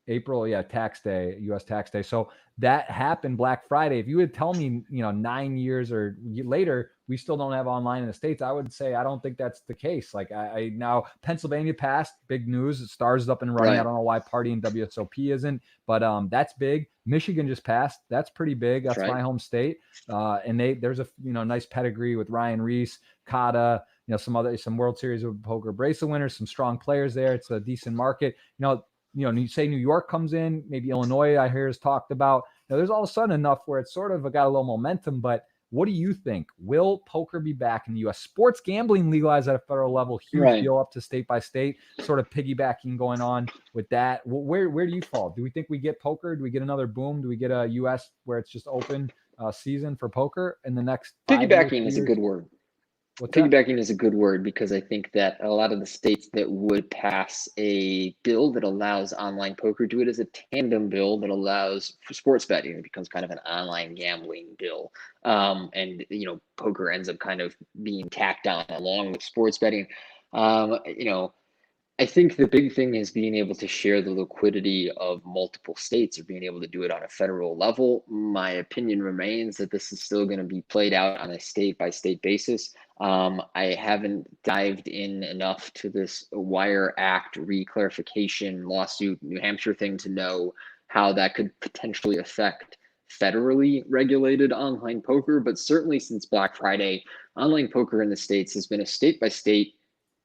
April, yeah, tax day, U.S. tax day. So that happened Black Friday. If you would tell me, 9 years or later, we still don't have online in the States, I would say I don't think that's the case. Like I now Pennsylvania passed, big news. Stars is up and running. Right. I don't know why Party and WSOP isn't, but that's big. Michigan just passed. That's pretty big. That's right. my home state. And there's a nice pedigree with Ryan Reese, Kata, some World Series of Poker bracelet winners, some strong players there. It's a decent market. You say New York comes in, maybe Illinois, I hear is talked about. There's all of a sudden enough where it's sort of got a little momentum. But what do you think? Will poker be back in the U.S.? Sports gambling legalized at a federal level, huge deal up to state by state, sort of piggybacking going on with that. Where do you fall? Do we think we get poker? Do we get another boom? Do we get a U.S. where it's just open season for poker in the next 5 years? Piggybacking is a good word. Piggybacking is a good word, because I think that a lot of the states that would pass a bill that allows online poker do it as a tandem bill that allows for sports betting. It becomes kind of an online gambling bill. And poker ends up kind of being tacked on along with sports betting. I think the big thing is being able to share the liquidity of multiple states, or being able to do it on a federal level. My opinion remains that this is still going to be played out on a state-by-state basis. I haven't dived in enough to this Wire Act reclarification lawsuit, New Hampshire thing, to know how that could potentially affect federally regulated online poker. But certainly since Black Friday, online poker in the states has been a state-by-state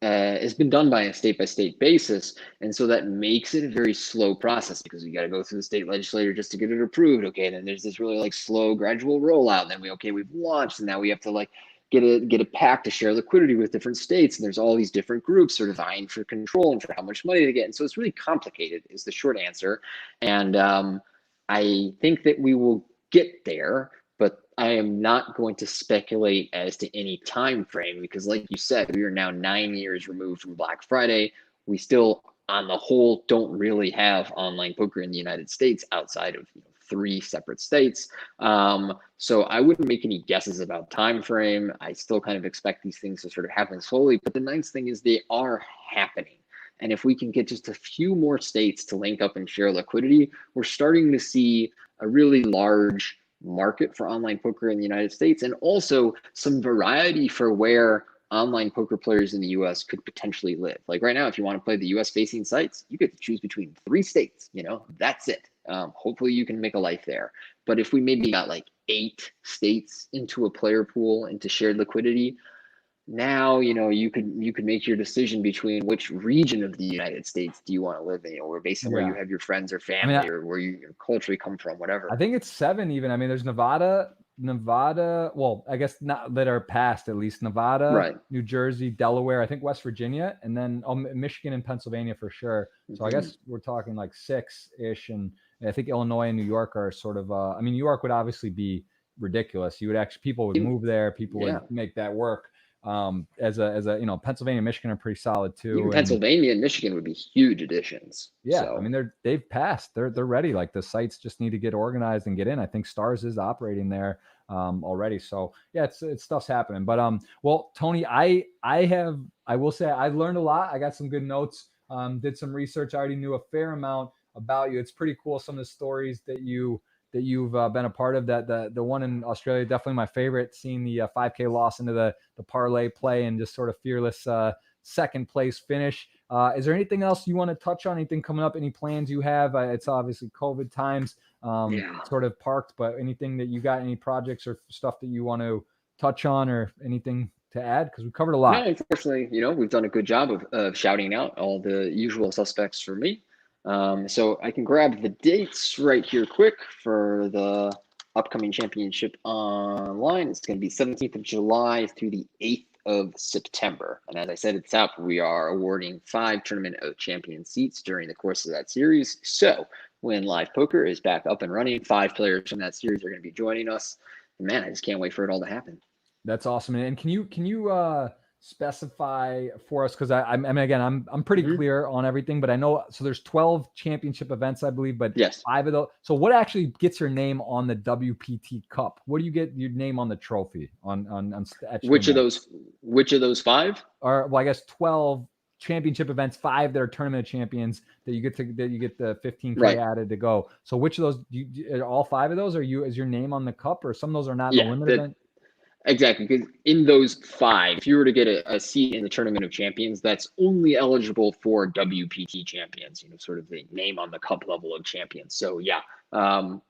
has been done by a state-by-state basis. And so that makes it a very slow process, because you got to go through the state legislature just to get it approved. Okay, and then there's this really slow gradual rollout. And then we've launched, and now we have to get a pact to share liquidity with different states. And there's all these different groups sort of vying for control and for how much money to get. And so it's really complicated, is the short answer. And I think that we will get there, but I am not going to speculate as to any time frame, because like you said, we are now 9 years removed from Black Friday. We still, on the whole, don't really have online poker in the United States outside of 3 separate states. So I wouldn't make any guesses about time frame. I still kind of expect these things to sort of happen slowly. But the nice thing is they are happening. And if we can get just a few more states to link up and share liquidity, we're starting to see a really large market for online poker in the United States, and also some variety for where online poker players in the US could potentially live. Like right now, if you want to play the US facing sites, you get to choose between 3 states, that's it. Hopefully you can make a life there. But if we maybe got 8 states into a player pool, into shared liquidity, now you could make your decision between which region of the United States do you want to live in, where basically where you have your friends or family, or where you culturally come from, whatever. I think it's 7 even. I mean, there's Nevada, well, I guess not that are passed, at least Nevada, right, New Jersey, Delaware, I think West Virginia, and then Michigan and Pennsylvania for sure. So I guess we're talking 6-ish, and I think Illinois and New York are sort of New York would obviously be ridiculous. People would move there, people would make that work. Pennsylvania and Michigan are pretty solid too. Even Pennsylvania and Michigan would be huge additions. Yeah, so. They've passed. They're ready. The sites just need to get organized and get in. I think Stars is operating there already. So yeah, it's stuff's happening. But well, Tony, I will say I learned a lot. I got some good notes. Did some research. I already knew a fair amount about you. It's pretty cool, some of the stories that you've been a part of. That the one in Australia, definitely my favorite, seeing the 5K loss into the parlay play and just sort of fearless second place finish. Is there anything else you want to touch on? Anything coming up? Any plans you have? It's obviously COVID times, sort of parked, but anything that you got, any projects or stuff that you want to touch on, or anything to add? Because we covered a lot. No, unfortunately, we've done a good job of shouting out all the usual suspects for me. So I can grab the dates right here quick for the upcoming championship online. It's going to be 17th of July through the 8th of September. And as I said at the top, we are awarding 5 Tournament of Champions seats during the course of that series. So when live poker is back up and running, 5 players from that series are going to be joining us. And man, I just can't wait for it all to happen. That's awesome. And can you specify for us? Because I mean, again, I'm pretty clear on everything, but I know, so there's 12 championship events, I believe, but Yes. 5 of those. So what actually gets your name on the WPT Cup? What do you get your name on the trophy on Which of those 5? Or, well, I guess 12 championship events, 5 that are tournament champions that you get the 15K added to go. So which of those, are all 5 of those, is your name on the cup, or some of those are not in the limit event? Exactly, because in those 5, if you were to get a seat in the Tournament of Champions, that's only eligible for WPT champions, sort of the name on the cup level of champions. So yeah,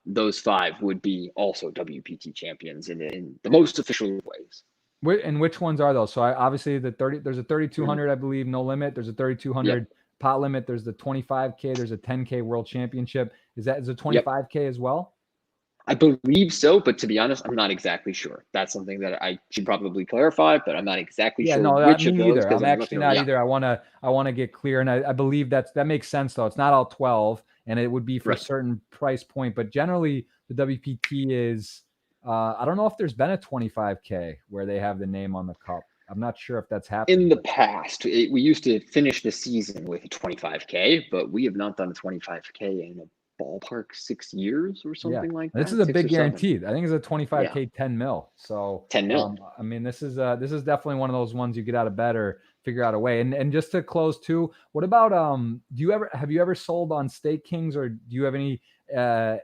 those 5 would be also WPT champions in the most official ways. And which ones are those? So obviously there's a 3,200, I believe, no limit. There's a 3,200 pot limit. There's the 25K. There's a 10K World Championship. Is a 25K as well? I believe so, but to be honest, I'm not exactly sure. That's something that I should probably clarify, but I'm not exactly sure which of those. I'm actually not either. I want to get clear, and I believe that makes sense though. It's not all 12, and it would be for a certain price point, but generally the WPT is. I don't know if there's been a 25K where they have the name on the cup. I'm not sure if that's happened. In the past, we used to finish the season with a 25K, but we have not done a 25K in a ballpark 6 years or something like that. This is a big guaranteed. I think it's a 25K 10 mil. So 10 mil. I mean, this is definitely one of those ones you get out of bed or figure out a way. And just to close too, what about have you ever sold on Stake Kings, or do you have any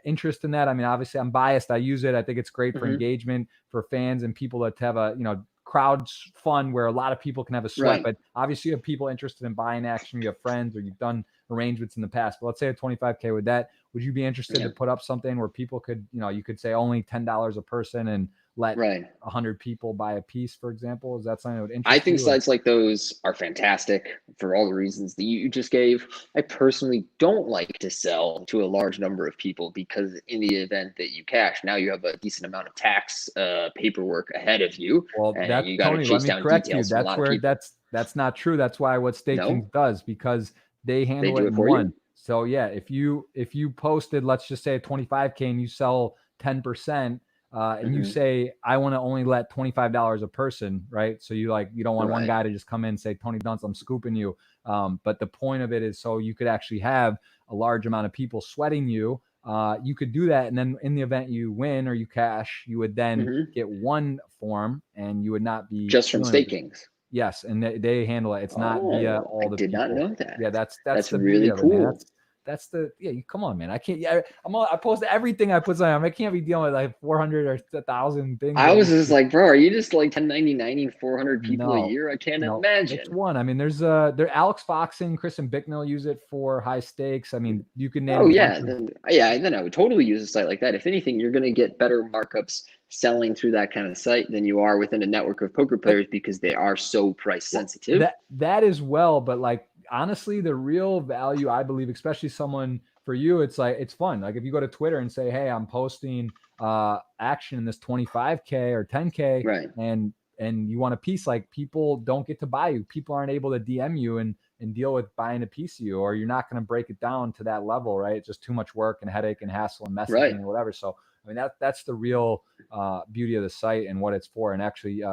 interest in that? I mean, obviously I'm biased. I use it. I think it's great for engagement for fans and people that have a crowd fun where a lot of people can have a sweat, but obviously you have people interested in buying action. You have friends, or you've done arrangements in the past. But let's say a 25K, would you be interested to put up something where people could, you could say only $10 a person and let 100 people buy a piece, for example? Is that something that would interest you? I think sites like those are fantastic for all the reasons that you just gave. I personally don't like to sell to a large number of people, because in the event that you cash, now you have a decent amount of tax paperwork ahead of you. Well, and you got to chase down details from a lot of people. That's not true. That's why what Stake Kings does, because they handle it in for one. You? So yeah, if you posted, let's just say a 25K, and you sell 10%, and you say, I want to only let $25 a person, right? So you don't want one guy to just come in and say, Tony Dunst, I'm scooping you. But the point of it is so you could actually have a large amount of people sweating you. You could do that, and then in the event you win or you cash, you would then get one form, and you would not be just from Stake Kings. Yes, and they handle it. It's not via all the people. I did not know that. Yeah, that's the really cool. That's the come on, man. I can't. I post everything I put on. I can't be dealing with like 400 or 1,000 things. I was just like, bro, are you just like 1099 400 people a year? I can't imagine. It's one. I mean, there's Alex Foxing, Chris and Bicknell use it for high stakes. I mean, you can name. Then I would totally use a site like that. If anything, you're going to get better markups selling through that kind of site than you are within a network of poker players, because they are so price sensitive. That as well, but like honestly, the real value, I believe, especially someone for you, it's like it's fun. Like if you go to Twitter and say, hey, I'm posting action in this 25K or 10K, and you want a piece, like people don't get to buy you. People aren't able to DM you and deal with buying a piece of you, or you're not going to break it down to that level, right? It's just too much work and headache and hassle and messaging and whatever. So I mean, that's the real beauty of the site and what it's for. And actually,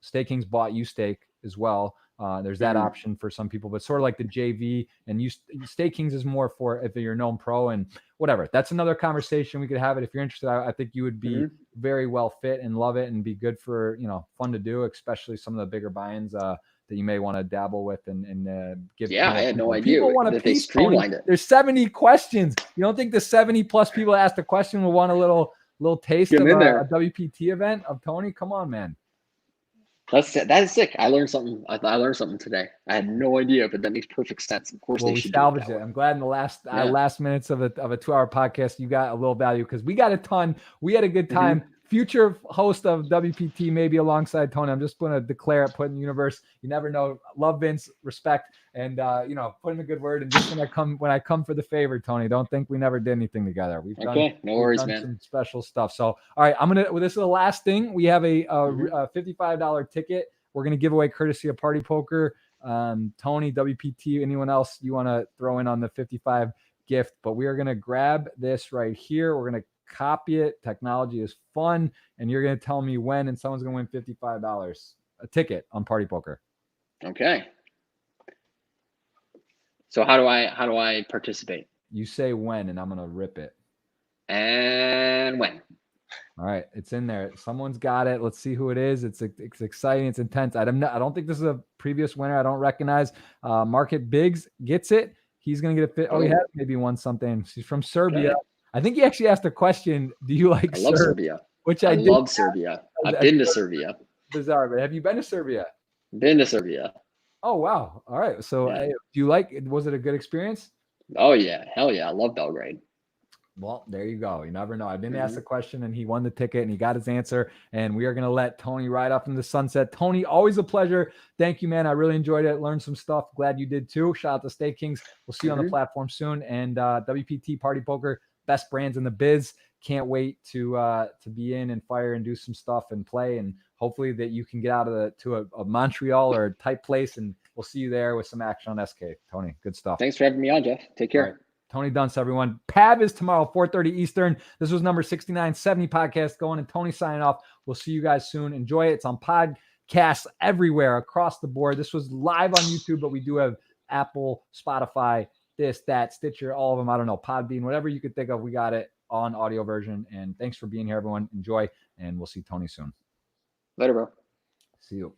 Stake Kings bought YouStake as well. There's that option for some people, but sort of like the JV, and Stake Kings is more for if you're a known pro and whatever. That's another conversation. We could have it if you're interested. I think you would be very well fit and love it and be good for, fun to do, especially some of the bigger buy-ins that you may want to dabble with and give. Yeah, I had no idea. People want a piece, Tony. There's 70 questions. You don't think the 70 plus people that asked the question will want a little taste of a WPT event of Tony? Come on, man. That is sick. I learned something. I learned something today. I had no idea, but that makes perfect sense. Of course, they should salvage it. I'm glad in the last minutes of a 2-hour podcast, you got a little value, because we got a ton. We had a good time. Future host of WPT, maybe alongside Tony. I'm just going to declare it, put in the universe. You never know. Love Vince, respect, and put in a good word. And just when I come for the favor, Tony, don't think we never did anything together. We've done some special stuff. So, all right, this is the last thing. We have a $55 ticket. We're going to give away courtesy of Party Poker. Tony, WPT, anyone else you want to throw in on the 55 gift? But we are going to grab this right here. We're going to copy it. Technology is fun, and you're going to tell me when, and someone's going to win $55. a ticket on Party Poker. Okay. So how do I participate? You say when, and I'm gonna rip it. And when? All right, it's in there. Someone's got it. Let's see who it is. It's exciting. It's intense. I don't think this is a previous winner. I don't recognize. Market Biggs gets it. He's gonna get a fit. Oh, he has maybe won something. He's from Serbia. Okay. I think he actually asked a question. Do you like I love Serbia. Which I did. love Serbia. I've been to Serbia. Bizarre, but have you been to Serbia? Been to Serbia. Oh wow! All right. So, Yeah. do you like? Was it a good experience? Oh yeah, hell yeah! I love Belgrade. Well, there you go. You never know. I didn't ask the question, and he won the ticket, and he got his answer. And we are going to let Tony ride off into the sunset. Tony, always a pleasure. Thank you, man. I really enjoyed it. Learned some stuff. Glad you did too. Shout out to Stay Kings. We'll see you on the platform soon. And WPT Party Poker, best brands in the biz. Can't wait to be in and fire and do some stuff and play. And hopefully that you can get out of to a Montreal or a type place, and we'll see you there with some action on SK. Tony, good stuff. Thanks for having me on, Jeff. Take care. All right. Tony Dunst, everyone. PAV is tomorrow, 4:30 Eastern. This was number 6970 podcast going, and Tony signing off. We'll see you guys soon. Enjoy it. It's on podcasts everywhere across the board. This was live on YouTube, but we do have Apple, Spotify, this, that, Stitcher, all of them. I don't know, Podbean, whatever you could think of. We got it on audio version. And thanks for being here, everyone. Enjoy, and we'll see Tony soon. Later, bro. See you.